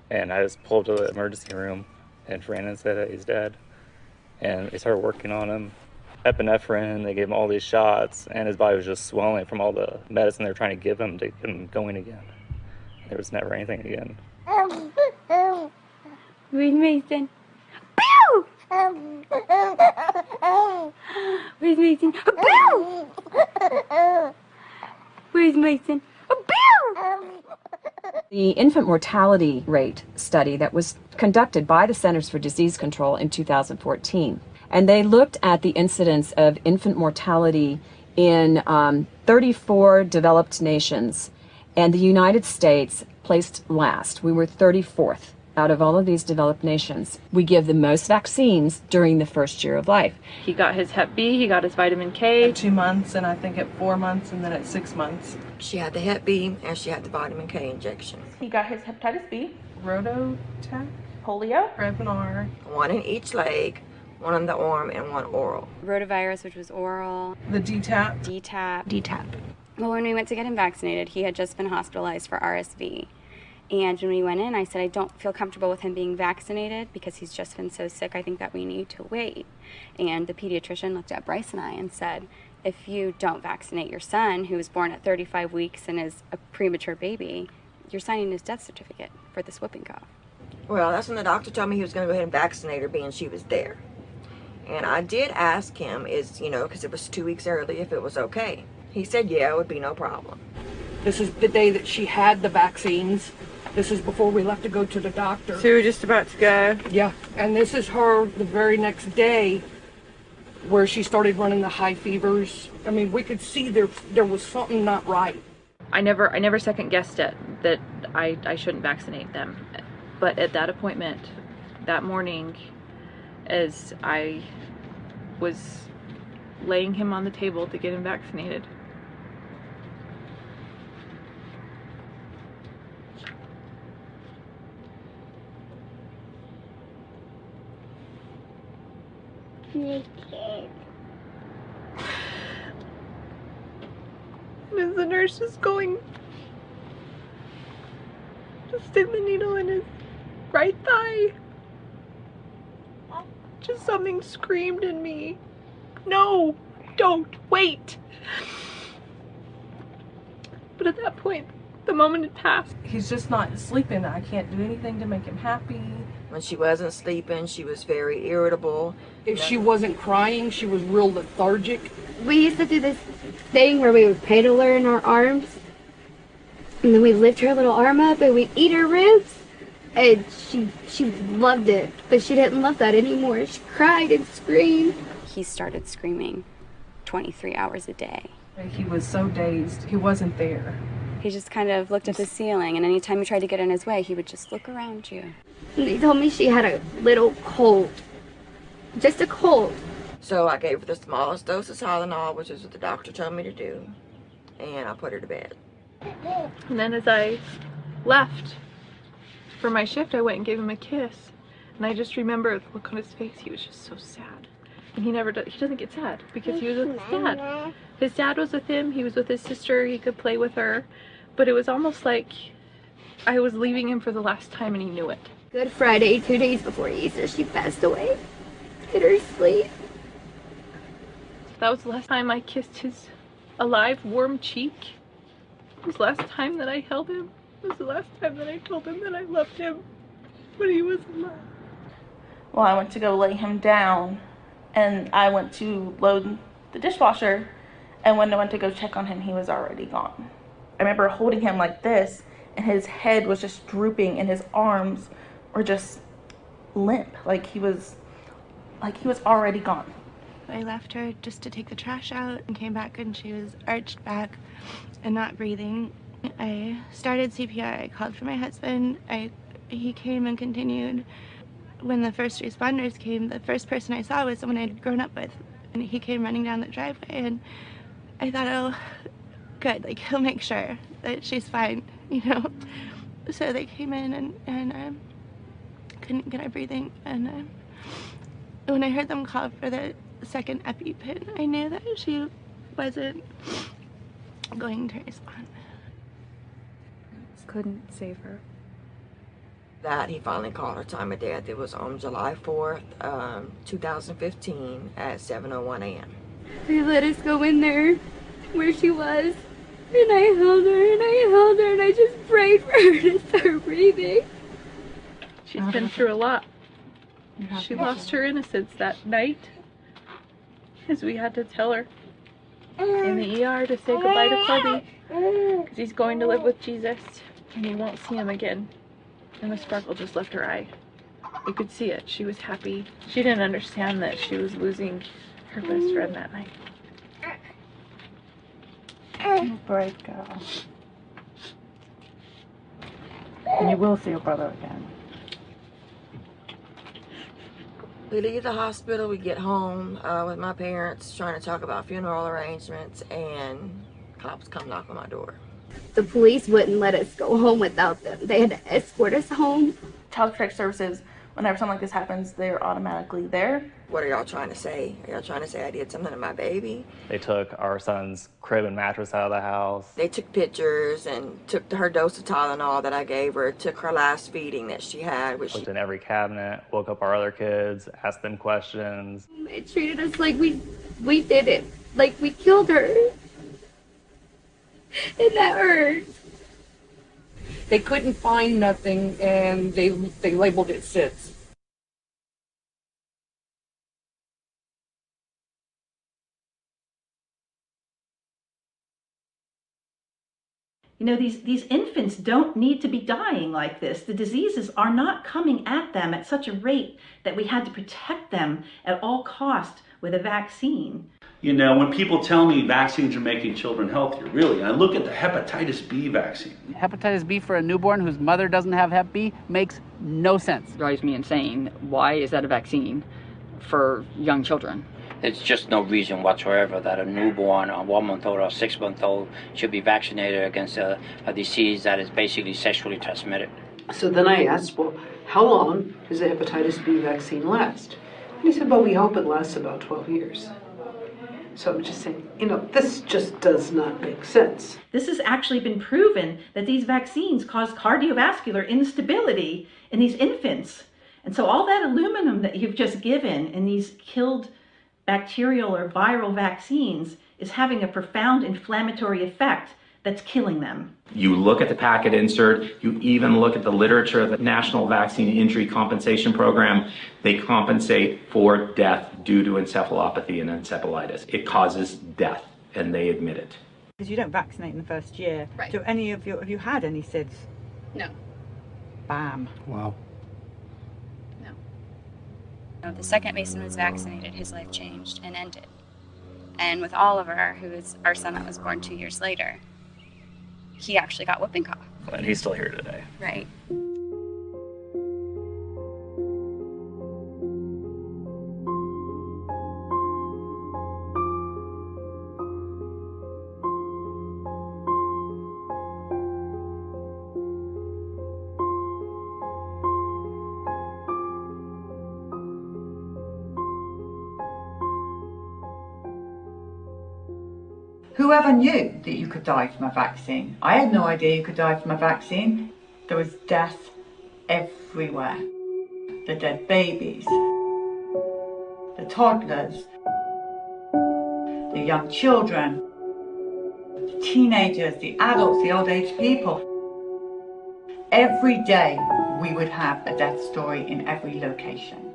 And I just pulled up to the emergency room, and Brandon said that he's dead. And they started working on him. Epinephrine, they gave him all these shots, and his body was just swelling from all the medicine they were trying to give him going again. There was never anything again. Where's Mason? Pew! Where's Mason? Pew! Where's Mason? The infant mortality rate study that was conducted by the Centers for Disease Control in 2014, and they looked at the incidence of infant mortality in 34 developed nations, and the United States placed last. We were 34th out of all of these developed nations. We give the most vaccines during the first year of life. He got his Hep B, he got his vitamin K. At 2 months, and I think at 4 months, and then at 6 months. She had the Hep B, and she had the vitamin K injection. He got his hepatitis B, Rototec, polio, Prevnar. 1 in each leg, one on the arm and one oral. Rotavirus, which was oral. The DTaP? DTaP. DTaP. Well, when we went to get him vaccinated, he had just been hospitalized for RSV. And when we went in, I said, I don't feel comfortable with him being vaccinated because he's just been so sick. I think that we need to wait. And the pediatrician looked at Bryce and I and said, if you don't vaccinate your son, who was born at 35 weeks and is a premature baby, you're signing his death certificate for this whooping cough. Well, that's when the doctor told me he was going to go ahead and vaccinate her, being she was there. And I did ask him, because it was 2 weeks early, if it was okay. He said, yeah, it would be no problem. This is the day that she had the vaccines. This is before we left to go to the doctor. So we were just about to go? Yeah, and this is her the very next day where she started running the high fevers. I mean, we could see there was something not right. I never second guessed it that I shouldn't vaccinate them. But at that appointment that morning, as I was laying him on the table to get him vaccinated, Is the nurse just going to stick the needle in his right thigh? Just something screamed in me. No, don't, wait. But at that point, the moment had passed. He's just not sleeping. I can't do anything to make him happy. When she wasn't sleeping, she was very irritable. If she wasn't crying, she was real lethargic. We used to do this thing where we would cradle her in our arms, and then we'd lift her little arm up and we'd eat her ribs. And she loved it, but she didn't love that anymore. She cried and screamed. He started screaming 23 hours a day. He was so dazed, he wasn't there. He just kind of looked at the ceiling, and anytime you tried to get in his way, he would just look around you. And they told me she had a little cold. Just a cold. So I gave her the smallest dose of Tylenol, which is what the doctor told me to do, and I put her to bed. And then as I left for my shift, I went and gave him a kiss. And I just remember the look on his face. He was just so sad. And he doesn't get sad because he was with his dad. His dad was with him, he was with his sister, he could play with her. But it was almost like I was leaving him for the last time and he knew it. Good Friday, 2 days before Easter, she passed away in her sleep. That was the last time I kissed his alive, warm cheek. It was the last time that I held him. It was the last time that I told him that I loved him when he was alive. Well, I went to go lay him down, and I went to load the dishwasher, and when I went to go check on him, he was already gone. I remember holding him like this, and his head was just drooping, and his arms were just limp, like he was already gone. I left her just to take the trash out and came back and she was arched back and not breathing. I started CPR. I called for my husband. He came and continued. When the first responders came, the first person I saw was someone I'd grown up with. And he came running down the driveway and I thought, oh, good, like he'll make sure that she's fine, you know. So they came in and couldn't get her breathing. And when I heard them call for the second EpiPen, I knew that she wasn't going to respond. Couldn't save her. That he finally called her time of death. It was on July 4th, 2015 at 7:01 a.m. They let us go in there where she was, and I held her and I held her and I just prayed for her to start breathing. She's been through a lot. She lost her innocence that night as we had to tell her in the ER to say goodbye to Kobe because he's going to live with Jesus and he won't see him again. And the sparkle just left her eye. You could see it. She was happy. She didn't understand that she was losing her best friend that night. Brave girl. And you will see your brother again. We leave the hospital, we get home with my parents trying to talk about funeral arrangements, and cops come knock on my door. The police wouldn't let us go home without them. They had to escort us home. Child Protective Services whenever something like this happens, they're automatically there. What are y'all trying to say? Are y'all trying to say I did something to my baby? They took our son's crib and mattress out of the house. They took pictures and took her dose of Tylenol that I gave her, took her last feeding that she had. Looked in every cabinet, woke up our other kids, asked them questions. They treated us like we did it, like we killed her. And that hurt. They couldn't find nothing, and they labeled it SIDS. You know, these infants don't need to be dying like this. The diseases are not coming at them at such a rate that we had to protect them at all cost with a vaccine. You know, when people tell me vaccines are making children healthier, really, I look at the hepatitis B vaccine. Hepatitis B for a newborn whose mother doesn't have Hep B makes no sense. Drives me insane. Why is that a vaccine for young children? There's just no reason whatsoever that a newborn, a 1 month old or 6 month old should be vaccinated against a disease that is basically sexually transmitted. So then I asked, well, how long does the hepatitis B vaccine last? And he said, well, we hope it lasts about 12 years. So I'm just saying, you know, this just does not make sense. This has actually been proven that these vaccines cause cardiovascular instability in these infants. And so all that aluminum that you've just given in these killed bacterial or viral vaccines is having a profound inflammatory effect that's killing them. You look at the packet insert, you even look at the literature of the National Vaccine Injury Compensation Program. They compensate for death due to encephalopathy and encephalitis. It causes death, and they admit it. Because you don't vaccinate in the first year. Right. Do any of you, have you had any SIDS? No. Bam. Wow. The second Mason was vaccinated, his life changed and ended. And with Oliver, who is our son that was born 2 years later, he actually got whooping cough. And he's still here today. Right. Whoever knew that you could die from a vaccine? I had no idea you could die from a vaccine. There was death everywhere. The dead babies, the toddlers, the young children, the teenagers, the adults, the old age people. Every day we would have a death story in every location.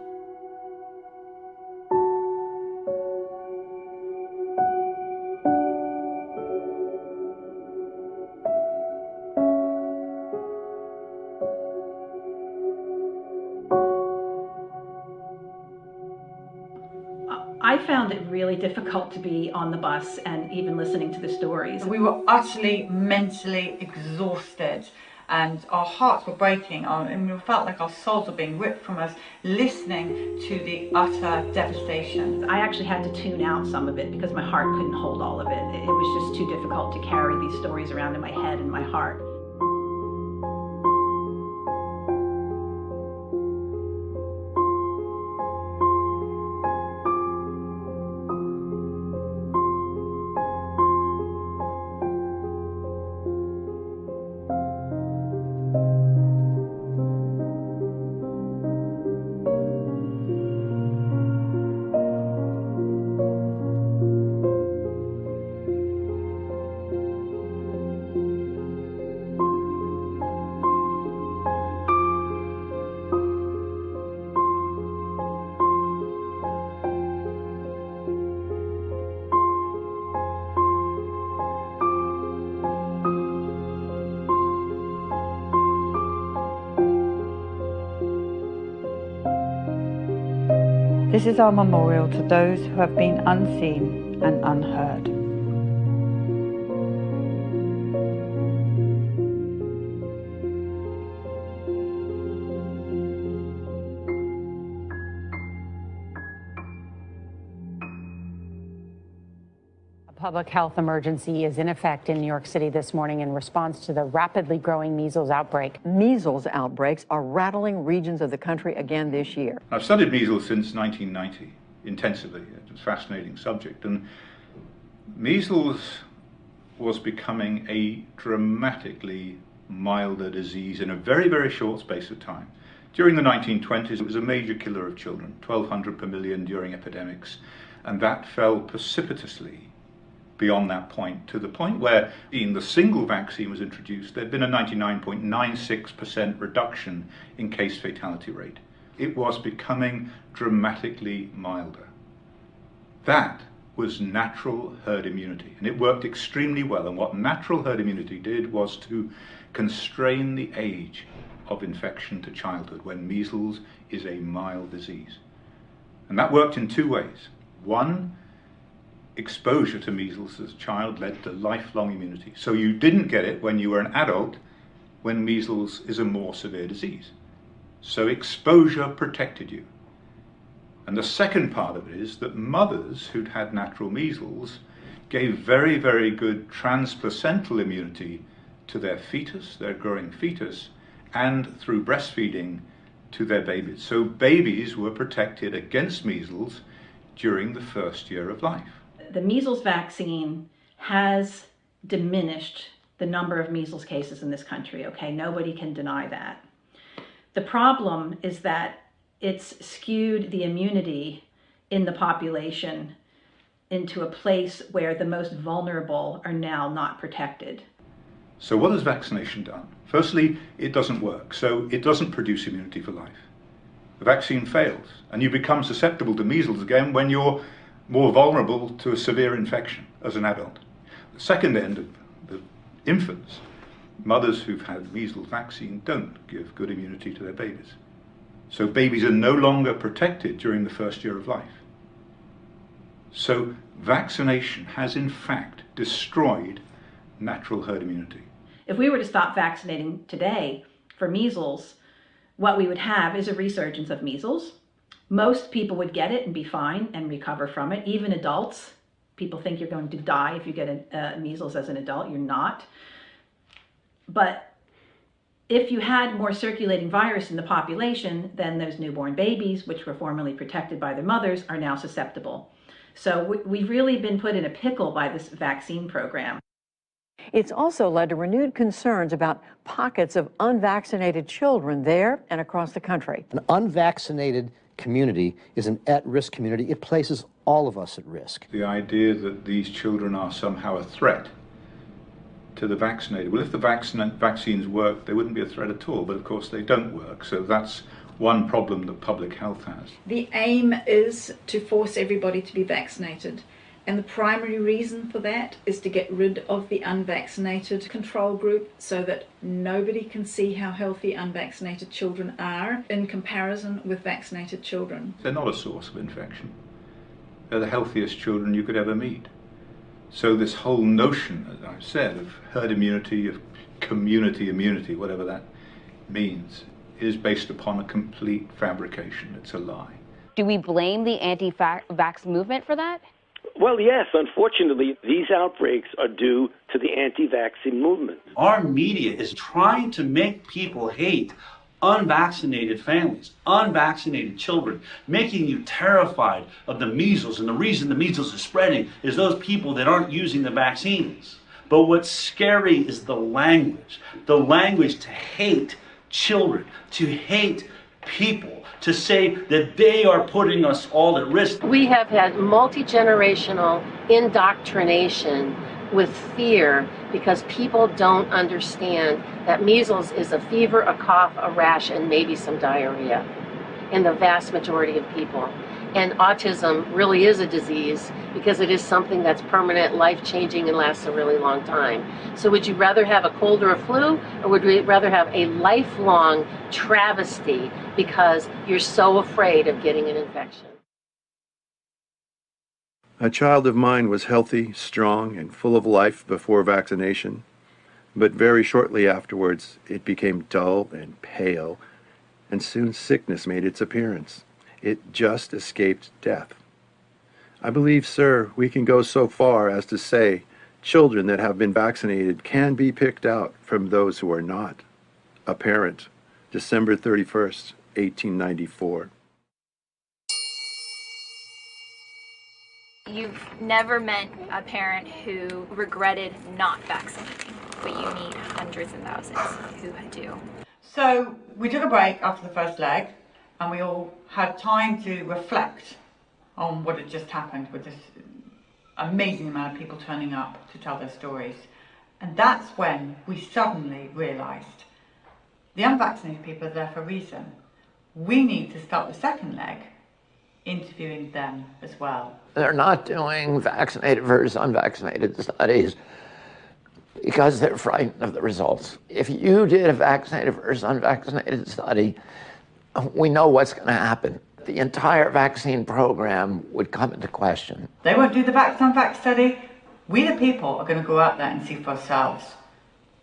I found it really difficult to be on the bus and even listening to the stories. We were utterly mentally exhausted and our hearts were breaking and we felt like our souls were being ripped from us listening to the utter devastation. I actually had to tune out some of it because my heart couldn't hold all of it. It was just too difficult to carry these stories around in my head and my heart. This is our memorial to those who have been unseen and unheard. public health emergency is in effect in New York City this morning in response to the rapidly growing measles outbreak. Measles outbreaks are rattling regions of the country again this year. I've studied measles since 1990 intensively. It's a fascinating subject. And measles was becoming a dramatically milder disease in a very, very short space of time. During the 1920s, it was a major killer of children, 1,200 per million during epidemics, and that fell precipitously beyond that point, to the point where in the single vaccine was introduced, there'd been a 99.96% reduction in case fatality rate. It was becoming dramatically milder. That was natural herd immunity, and it worked extremely well. And what natural herd immunity did was to constrain the age of infection to childhood, when measles is a mild disease. And that worked in two ways. One, exposure to measles as a child led to lifelong immunity. So you didn't get it when you were an adult, when measles is a more severe disease. So exposure protected you. And the second part of it is that mothers who'd had natural measles gave very, very good transplacental immunity to their fetus, their growing fetus, and through breastfeeding to their babies. So babies were protected against measles during the first year of life. The measles vaccine has diminished the number of measles cases in this country, okay? Nobody can deny that. The problem is that it's skewed the immunity in the population into a place where the most vulnerable are now not protected. So what has vaccination done? Firstly, it doesn't work, so it doesn't produce immunity for life. The vaccine fails, and you become susceptible to measles again when you're more vulnerable to a severe infection as an adult. The second end of the infants, mothers who've had measles vaccine don't give good immunity to their babies. So babies are no longer protected during the first year of life. So vaccination has in fact destroyed natural herd immunity. If we were to stop vaccinating today for measles, what we would have is a resurgence of measles. Most people would get it and be fine and recover from it, even adults. People think you're going to die if you get measles as an adult. You're not. But if you had more circulating virus in the population, then those newborn babies, which were formerly protected by their mothers, are now susceptible. So we've really been put in a pickle by this vaccine program. It's also led to renewed concerns about pockets of unvaccinated children there and across the country. An unvaccinated community is an at-risk community. It places all of us at risk. The idea that these children are somehow a threat to the vaccinated. Well, if the vaccines work, they wouldn't be a threat at all, but of course they don't work. So that's one problem that public health has. The aim is to force everybody to be vaccinated. And the primary reason for that is to get rid of the unvaccinated control group so that nobody can see how healthy unvaccinated children are in comparison with vaccinated children. They're not a source of infection. They're the healthiest children you could ever meet. So this whole notion, as I've said, of herd immunity, of community immunity, whatever that means, is based upon a complete fabrication. It's a lie. Do we blame the anti-vax movement for that? Well, yes. Unfortunately, these outbreaks are due to the anti-vaccine movement. Our media is trying to make people hate unvaccinated families, unvaccinated children, making you terrified of the measles. And the reason the measles is spreading is those people that aren't using the vaccines. But what's scary is the language to hate children, to hate people, to say that they are putting us all at risk. We have had multi-generational indoctrination with fear because people don't understand that measles is a fever, a cough, a rash, and maybe some diarrhea in the vast majority of people. And autism really is a disease because it is something that's permanent, life-changing, and lasts a really long time. So would you rather have a cold or a flu, or would we rather have a lifelong travesty because you're so afraid of getting an infection? A child of mine was healthy, strong, and full of life before vaccination, but very shortly afterwards it became dull and pale, and soon sickness made its appearance. It just escaped death. I believe, sir, we can go so far as to say children that have been vaccinated can be picked out from those who are not. A parent, December 31st, 1894. You've never met a parent who regretted not vaccinating, but you meet hundreds and thousands who do. So we took a break after the first leg and we all had time to reflect on what had just happened with this amazing amount of people turning up to tell their stories. And that's when we suddenly realised the unvaccinated people are there for a reason. We need to start the second leg interviewing them as well. They're not doing vaccinated versus unvaccinated studies because they're frightened of the results. If you did a vaccinated versus unvaccinated study, we know what's going to happen. The entire vaccine program would come into question. They won't do the vax study. We, the people, are going to go out there and see for ourselves.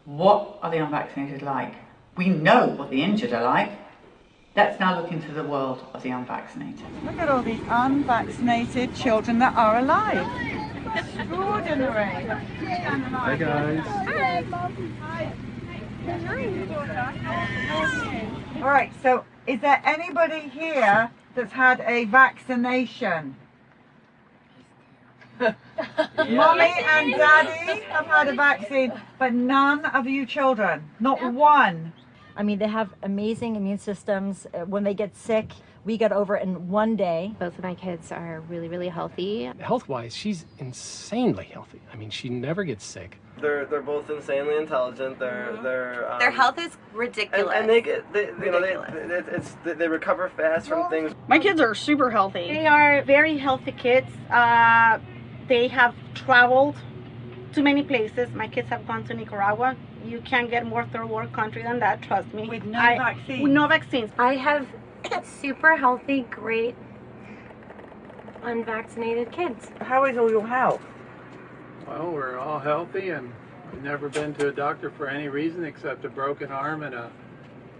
What are the unvaccinated like? We know what the injured are like. Let's now look into the world of the unvaccinated. Look at all these unvaccinated children that are alive. Extraordinary. Hi guys. All right, so is there anybody here that's had a vaccination? Mommy and Daddy have had a vaccine, but none of you children, not one. I mean, they have amazing immune systems. When they get sick, we get over it in one day. Both of my kids are really, really healthy. Health-wise, she's insanely healthy. I mean, she never gets sick. They're both insanely intelligent. Their health is ridiculous. And they recover fast from things. My kids are super healthy. They are very healthy kids. They have traveled to many places. My kids have gone to Nicaragua. You can't get more third world country than that, trust me. With no vaccines. With no vaccines. I have super healthy, great, unvaccinated kids. How is all your health? Well, we're all healthy, and I've never been to a doctor for any reason except a broken arm and a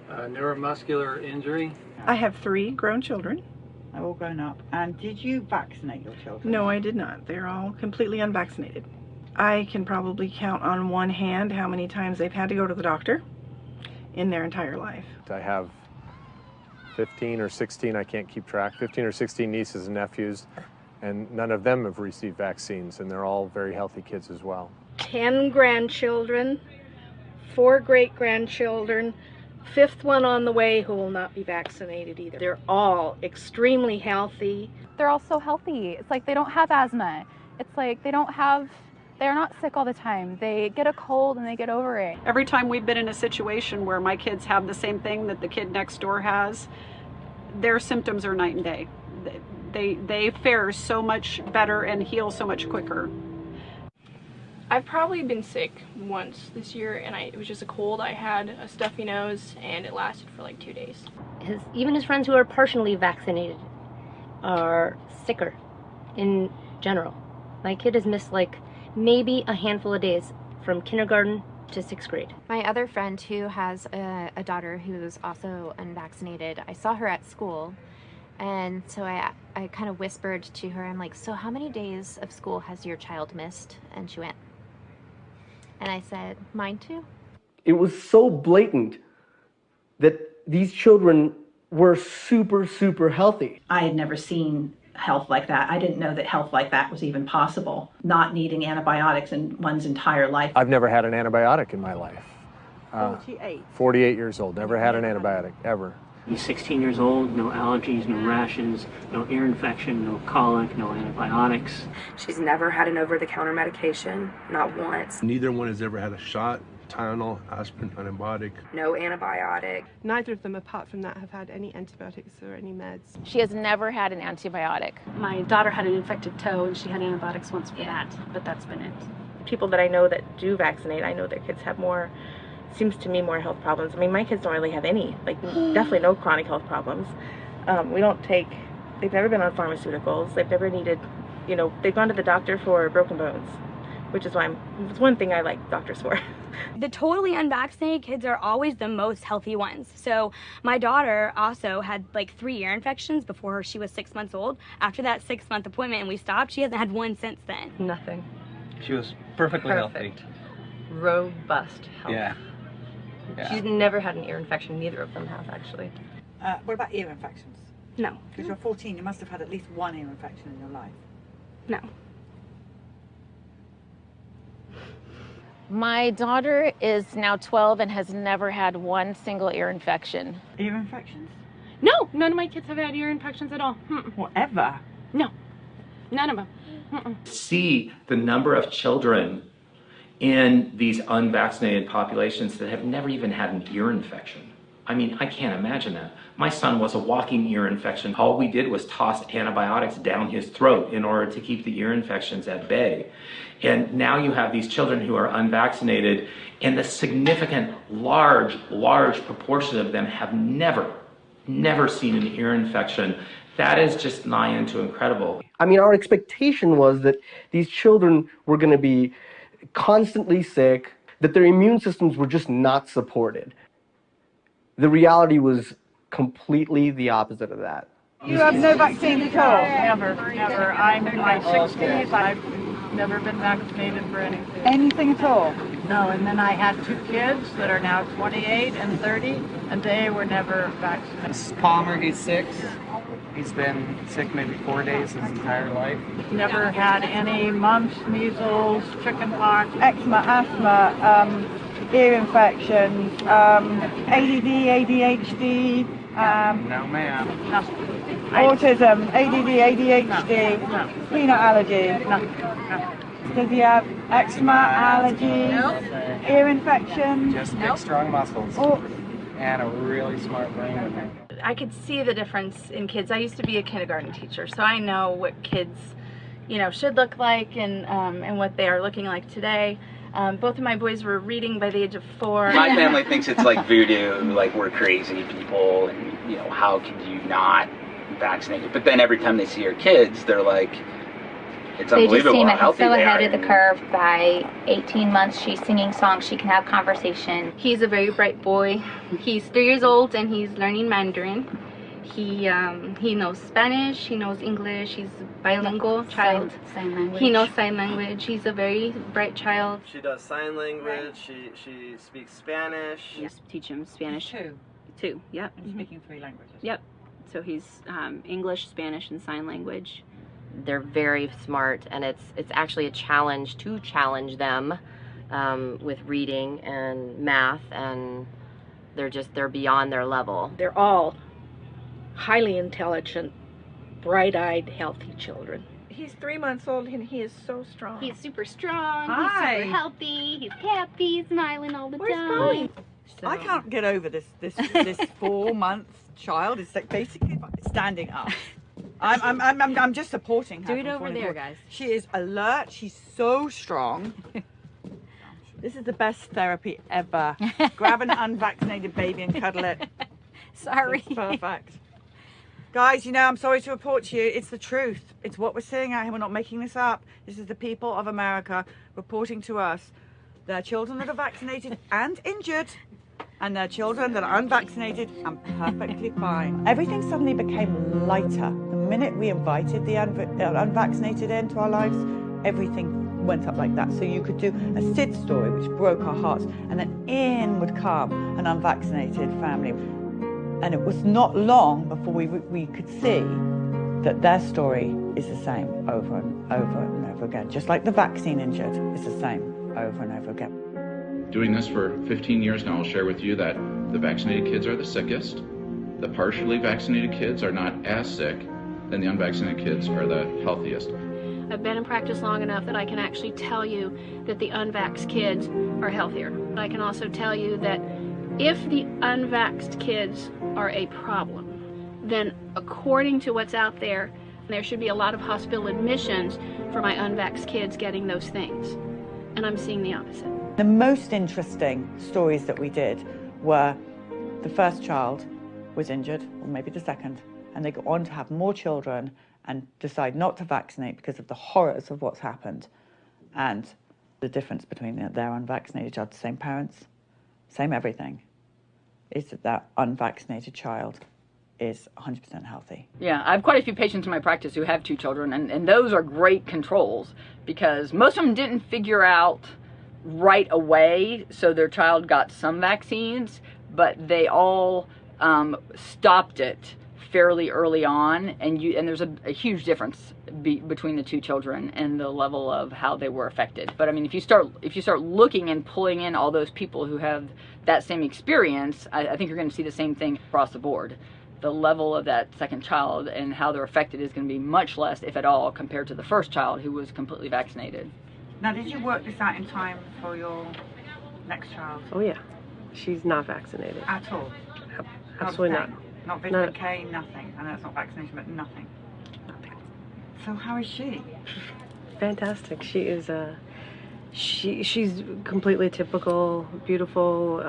neuromuscular injury. I have 3 grown children. They're all grown up. And did you vaccinate your children? No, I did not. They're all completely unvaccinated. I can probably count on one hand how many times they've had to go to the doctor in their entire life. I have 15 or 16, I can't keep track, 15 or 16 nieces and nephews, and none of them have received vaccines, and they're all very healthy kids as well. 10 grandchildren, 4 great-grandchildren, 5th one on the way who will not be vaccinated either. They're all extremely healthy. They're all so healthy. It's like they don't have asthma. It's like they're not sick all the time. They get a cold and they get over it. Every time we've been in a situation where my kids have the same thing that the kid next door has, their symptoms are night and day. They fare so much better and heal so much quicker. I've probably been sick once this year, and it was just a cold. I had a stuffy nose, and it lasted for like 2 days. Even his friends who are partially vaccinated are sicker in general. My kid has missed like maybe a handful of days from kindergarten to 6th grade. My other friend who has a daughter who's also unvaccinated, I saw her at school, and so I kind of whispered to her, I'm like, so how many days of school has your child missed? And she went, and I said, mine too. It was so blatant that these children were super, super healthy. I had never seen health like that. I didn't know that health like that was even possible, not needing antibiotics in one's entire life. I've never had an antibiotic in my life. 48. 48 years old, never had an antibiotic, ever. He's 16 years old, no allergies, no rashes, no ear infection, no colic, no antibiotics. She's never had an over-the-counter medication, not once. Neither one has ever had a shot, Tylenol, aspirin, antibiotic. No antibiotic. Neither of them, apart from that, have had any antibiotics or any meds. She has never had an antibiotic. My daughter had an infected toe and she had antibiotics once for that, but that's been it. People that I know that do vaccinate, I know their kids have seems to me more health problems. I mean, my kids don't really have any, definitely no chronic health problems. They've never been on pharmaceuticals. They've never needed, they've gone to the doctor for broken bones. which is why it's one thing I like doctors for. The totally unvaccinated kids are always the most healthy ones. So my daughter also had like 3 ear infections before she was 6 months old. After that 6-month appointment and we stopped, she hasn't had one since then. Nothing. She was perfectly Perfect. healthy. Robust health. Yeah. She's never had an ear infection. Neither of them have, actually. What about ear infections? No. Because you're 14, you must have had at least one ear infection in your life. No. My daughter is now 12 and has never had one single ear infection. Ear infections? No, none of my kids have had ear infections at all. Whatever. No, none of them. See the number of children in these unvaccinated populations that have never even had an ear infection. I mean, I can't imagine that. My son was a walking ear infection. All we did was toss antibiotics down his throat in order to keep the ear infections at bay. And now you have these children who are unvaccinated, and the significant, large proportion of them have never seen an ear infection. That is just nigh into incredible. I mean, our expectation was that these children were going to be constantly sick, that their immune systems were just not supported. The reality was completely the opposite of that. You have no vaccine at all? Never. I'm in my 60s. I've never been vaccinated for anything. Anything at all? No, and then I had 2 kids that are now 28 and 30, and they were never vaccinated. This is Palmer, he's 6. He's been sick maybe 4 days his entire life. Never had any mumps, measles, chickenpox, Eczema, asthma, ear infections, ADD, ADHD, no ma'am. autism, ADD, ADHD, peanut allergy. Does he have eczema, allergies, ear infections? Just big, strong muscles. And a really smart brain. I could see the difference in kids. I used to be a kindergarten teacher, so I know what kids, should look like and what they are looking like today. Both of my boys were reading by the age of 4. My family thinks it's like voodoo, like we're crazy people, and how can you not vaccinate it? But then every time they see our kids, they're like, it's unbelievable how healthy they are. They just seem so ahead of the curve. By 18 months, she's singing songs, she can have conversation. He's a very bright boy. He's 3 years old and he's learning Mandarin. He knows Spanish, he knows English, he's a bilingual child. Sign language. He knows sign language. He's a very bright child. She does sign language, she speaks Spanish. Yes, teach him Spanish. 2, yep. Speaking 3 languages. Yep. So he's English, Spanish, and sign language. They're very smart, and it's actually a challenge to challenge them with reading and math, and they're beyond their level. They're all highly intelligent, bright-eyed, healthy children. He's 3 months old and he is so strong. He's super strong. Hi. He's super healthy. He's happy, smiling all the Where's time. Bowie? I can't get over this 4-month child is like basically standing up. I'm just supporting her. Do it over there, guys. She is alert. She's so strong. This is the best therapy ever. Grab an unvaccinated baby and cuddle it. Sorry. It's perfect. Guys, I'm sorry to report to you, it's the truth. It's what we're seeing out here. We're not making this up. This is the people of America reporting to us their children that are vaccinated and injured, and their children that are unvaccinated and perfectly fine. Everything suddenly became lighter. The minute we invited the unvaccinated into our lives, everything went up like that. So you could do a Sid story, which broke our hearts, and then in would come an unvaccinated family. And it was not long before we could see that their story is the same over and over and over again. Just like the vaccine injured is the same over and over again. Doing this for 15 years now, I'll share with you that the vaccinated kids are the sickest. The partially vaccinated kids are not as sick, and the unvaccinated kids are the healthiest. I've been in practice long enough that I can actually tell you that the unvaxxed kids are healthier. I can also tell you that if the unvaxxed kids are a problem, then according to what's out there should be a lot of hospital admissions for my unvaxxed kids getting those things. And I'm seeing the opposite. The most interesting stories that we did were the first child was injured, or maybe the second, and they go on to have more children and decide not to vaccinate because of the horrors of what's happened. And The difference between their unvaccinated child, same parents, same everything, is that unvaccinated child is 100% healthy. Yeah, I have quite a few patients in my practice who have 2 children, and those are great controls because most of them didn't figure out right away, so their child got some vaccines, but they all stopped it fairly early on, and there's a huge difference between the 2 children and the level of how they were affected. But I mean, if you start looking and pulling in all those people who have that same experience, I think you're going to see the same thing across the board. The level of that second child and how they're affected is going to be much less, if at all, compared to the first child who was completely vaccinated. Now, did you work this out in time for your next child? Oh yeah, she's not vaccinated. At all? Absolutely not. Not vitamin K, nothing. I know it's not vaccination, but nothing. Nothing. So how is she? Fantastic. She is she's completely typical, beautiful,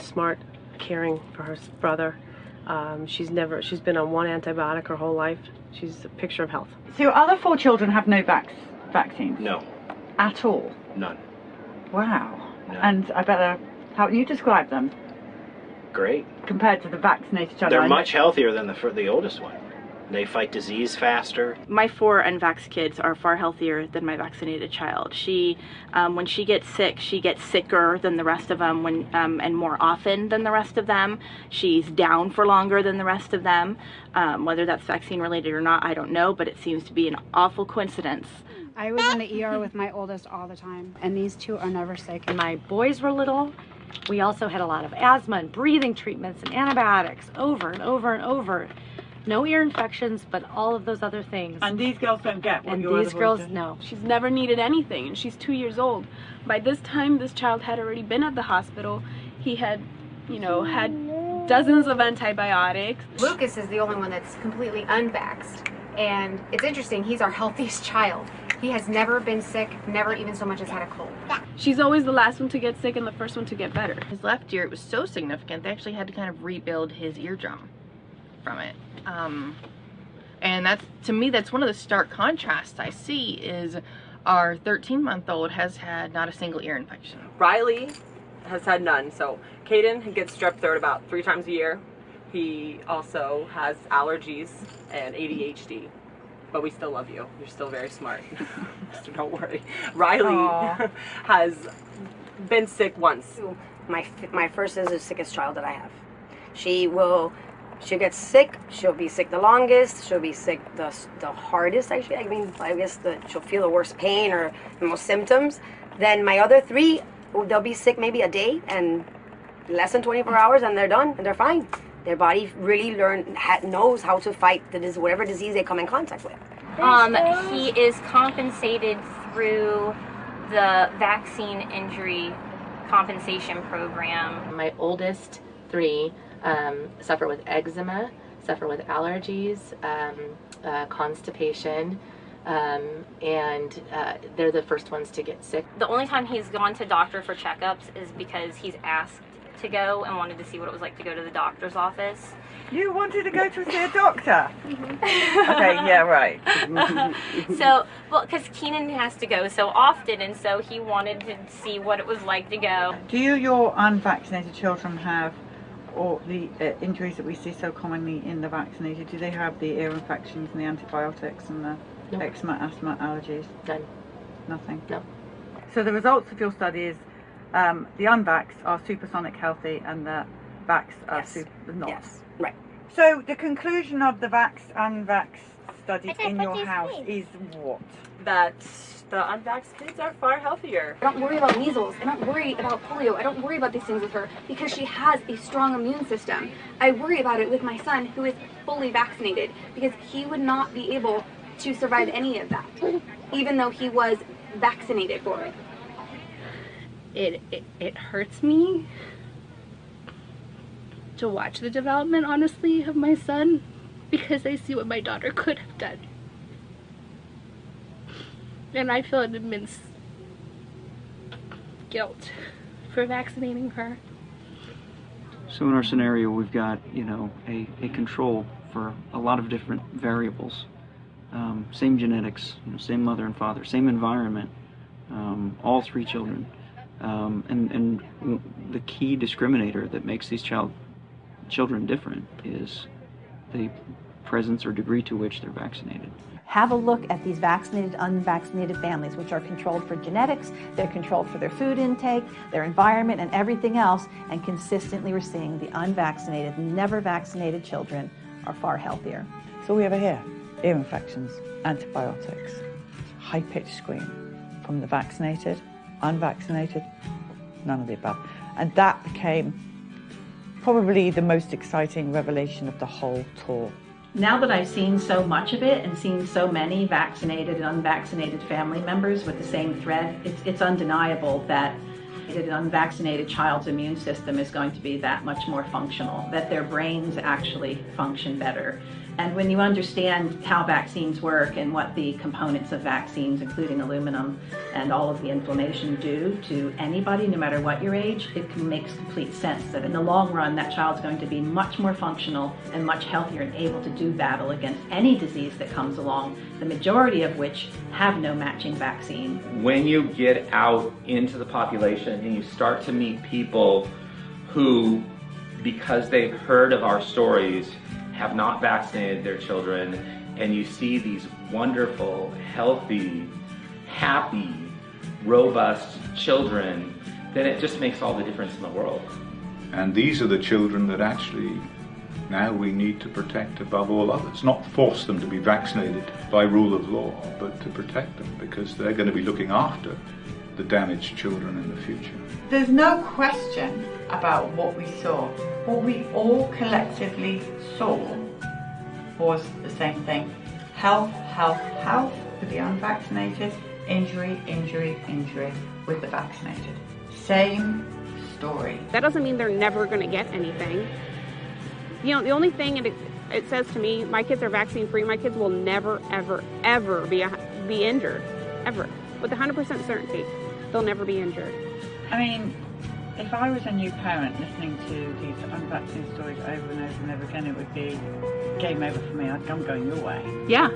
smart, caring for her brother. She's been on 1 antibiotic her whole life. She's a picture of health. So your other 4 children have no vaccines? No. At all? None. Wow. No. And I better, how you describe them? Great. Compared to the vaccinated child? They're much healthier than the oldest one. They fight disease faster. My 4 unvaxxed kids are far healthier than my vaccinated child. She, when she gets sicker than the rest of them, and more often than the rest of them. She's down for longer than the rest of them. Whether that's vaccine related or not, I don't know, but it seems to be an awful coincidence. I was in the ER with my oldest all the time, and these 2 are never sick. And my boys were little. We also had a lot of asthma and breathing treatments and antibiotics over and over and over. No ear infections, but all of those other things. And these girls don't get what and your these other girls, boys do? no. She's never needed anything, and she's 2 years old. By this time, this child had already been at the hospital. He had, had dozens of antibiotics. Lucas is the only one that's completely unvaxxed. And it's interesting, he's our healthiest child. He has never been sick, never even so much as had a cold. She's always the last one to get sick and the first one to get better. His left ear, it was so significant, they actually had to kind of rebuild his eardrum from it. And that's, to me, that's one of the stark contrasts I see is our 13-month-old has had not a single ear infection. Riley has had none. So Caden gets strep throat about 3 times a year. He also has allergies and ADHD. But we still love you. You're still very smart. So don't worry. Riley has been sick once. My first is the sickest child that I have. She'll get sick. She'll be sick the longest. She'll be sick the hardest, actually. I mean, I guess she'll feel the worst pain or the most symptoms. Then my other 3, they'll be sick maybe a day and less than 24 hours and they're done and they're fine. Their body really knows how to fight whatever disease they come in contact with. He is compensated through the vaccine injury compensation program. My oldest 3 suffer with eczema, suffer with allergies, constipation, and they're the first ones to get sick. The only time he's gone to doctor for checkups is because he's asked to go and wanted to see what it was like to go to the doctor's office. You wanted to go to see a doctor? Okay, yeah, right. So, well, because Keenan has to go so often, and so he wanted to see what it was like to go. Do your unvaccinated children have all the injuries that we see so commonly in the vaccinated? Do they have the ear infections and the antibiotics and the eczema, asthma, allergies? None. Nothing? No. So the results of your study is the unvaxxed are supersonic healthy and the vaxxed are not. Yes, right. So the conclusion of the unvaxxed studies in your house is what? That the unvaxxed kids are far healthier. I don't worry about measles. I don't worry about polio. I don't worry about these things with her because she has a strong immune system. I worry about it with my son who is fully vaccinated because he would not be able to survive any of that, even though he was vaccinated for it. It hurts me to watch the development, honestly, of my son because I see what my daughter could have done. And I feel an immense guilt for vaccinating her. So in our scenario, we've got, a control for a lot of different variables. Same genetics, same mother and father, same environment, all 3 children. And the key discriminator that makes these children different is the presence or degree to which they're vaccinated. Have a look at these vaccinated, unvaccinated families, which are controlled for genetics, they're controlled for their food intake, their environment, and everything else, and consistently we're seeing the unvaccinated, never vaccinated children are far healthier. So we have here, ear infections, antibiotics, high-pitched scream from the vaccinated, unvaccinated, none of the above. And that became probably the most exciting revelation of the whole tour. Now that I've seen so much of it and seen so many vaccinated and unvaccinated family members with the same thread, it's undeniable that an unvaccinated child's immune system is going to be that much more functional, that their brains actually function better. And when you understand how vaccines work and what the components of vaccines, including aluminum and all of the inflammation, do to anybody, no matter what your age, it makes complete sense that in the long run, that child's going to be much more functional and much healthier and able to do battle against any disease that comes along, the majority of which have no matching vaccine. When you get out into the population and you start to meet people who, because they've heard of our stories, have not vaccinated their children, and you see these wonderful, healthy, happy, robust children, then it just makes all the difference in the world. And these are the children that actually now we need to protect above all others. Not force them to be vaccinated by rule of law, but to protect them, because they're going to be looking after the damaged children in the future. There's no question about what we saw. What we all collectively saw was the same thing. Health, health, health with the unvaccinated, injury, injury, injury with the vaccinated. Same story. That doesn't mean they're never going to get anything. You know, the only thing it says to me, my kids are vaccine free, my kids will never, ever, ever be injured. Ever. With 100% certainty, they'll never be injured. I mean, if I was a new parent listening to these unvaccinated stories over and over and over again, it would be game over for me. I'm going your way. Yeah,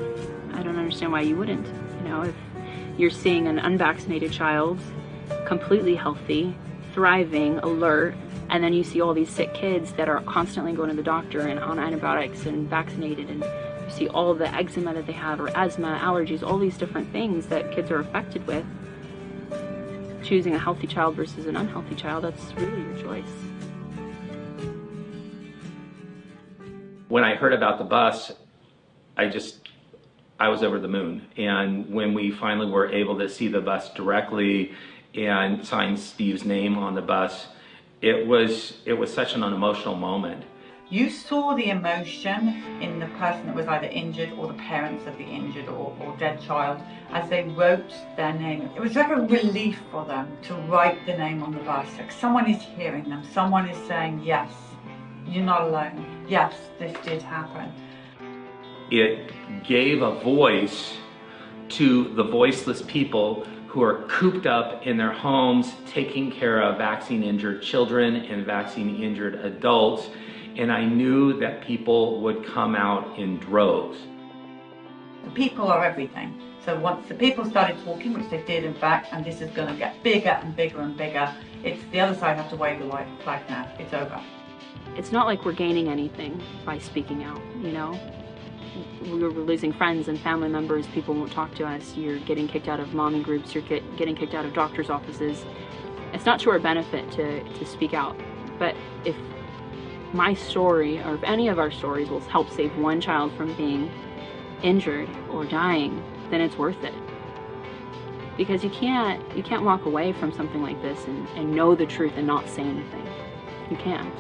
I don't understand why you wouldn't. You know, if you're seeing an unvaccinated child completely healthy, thriving, alert, and then you see all these sick kids that are constantly going to the doctor and on antibiotics and vaccinated, and you see all the eczema that they have, or asthma, allergies, all these different things that kids are affected with, choosing a healthy child versus an unhealthy child, that's really your choice. When I heard about the bus, I was over the moon. And when we finally were able to see the bus directly and sign Steve's name on the bus, it was such an emotional moment. You saw the emotion in the person that was either injured or the parents of the injured or dead child as they wrote their name. It was like a relief for them to write the name on the bus. Like someone is hearing them, someone is saying, yes, you're not alone. Yes, this did happen. It gave a voice to the voiceless people who are cooped up in their homes, taking care of vaccine-injured children and vaccine-injured adults. And I knew that people would come out in droves. The people are everything. So once the people started talking, which they did in fact, and this is going to get bigger and bigger and bigger, it's the other side have to wave the white flag now. It's over. It's not like we're gaining anything by speaking out, you know? We're losing friends and family members, people won't talk to us, you're getting kicked out of mommy groups, you're getting kicked out of doctor's offices. It's not to our benefit to speak out, but if my story, or if any of our stories will help save one child from being injured or dying, then it's worth it. Because you can't walk away from something like this and know the truth and not say anything. You can't.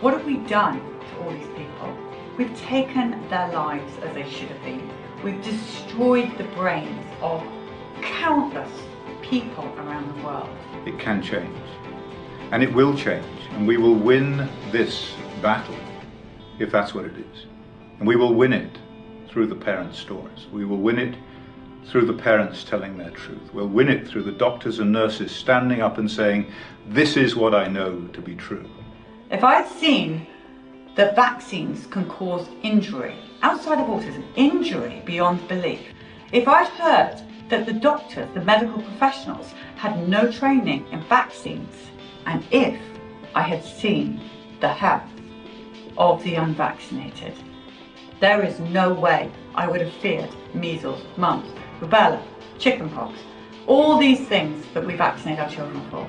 What have we done to all these people? We've taken their lives as they should have been. We've destroyed the brains of countless people around the world. It can change, and it will change, and we will win this battle, if that's what it is. And we will win it through the parents' stories. We will win it through the parents telling their truth. We'll win it through the doctors and nurses standing up and saying, this is what I know to be true. If I'd seen that vaccines can cause injury, outside of autism, injury beyond belief, if I'd heard that the doctors, the medical professionals, had no training in vaccines, and if I had seen the health of the unvaccinated, there is no way I would have feared measles, mumps, rubella, chickenpox, all these things that we vaccinate our children for.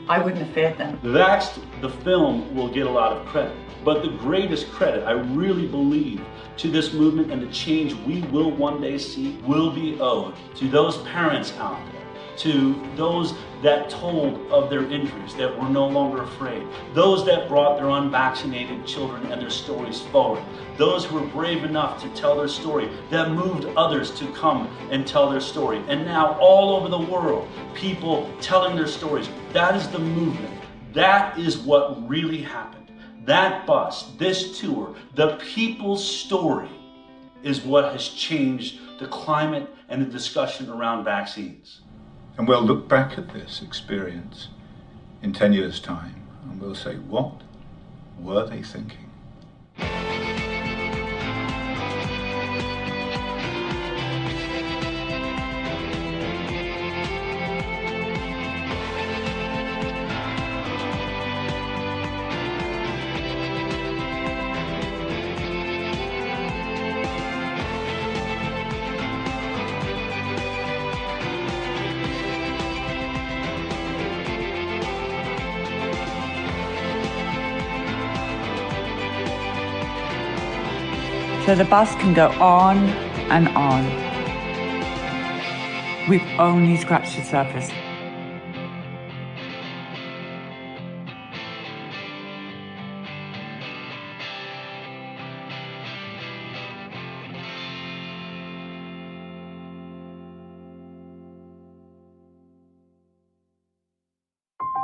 I wouldn't have feared them. The film will get a lot of credit, but the greatest credit, I really believe, to this movement and the change we will one day see will be owed to those parents out there, to those that told of their injuries, that were no longer afraid, those that brought their unvaccinated children and their stories forward, those who were brave enough to tell their story, that moved others to come and tell their story. And now all over the world, people telling their stories. That is the movement. That is what really happened. That bus, this tour, the people's story is what has changed the climate and the discussion around vaccines. And we'll look back at this experience in 10 years' time and we'll say, what were they thinking? So the bus can go on and on. We've only scratched the surface.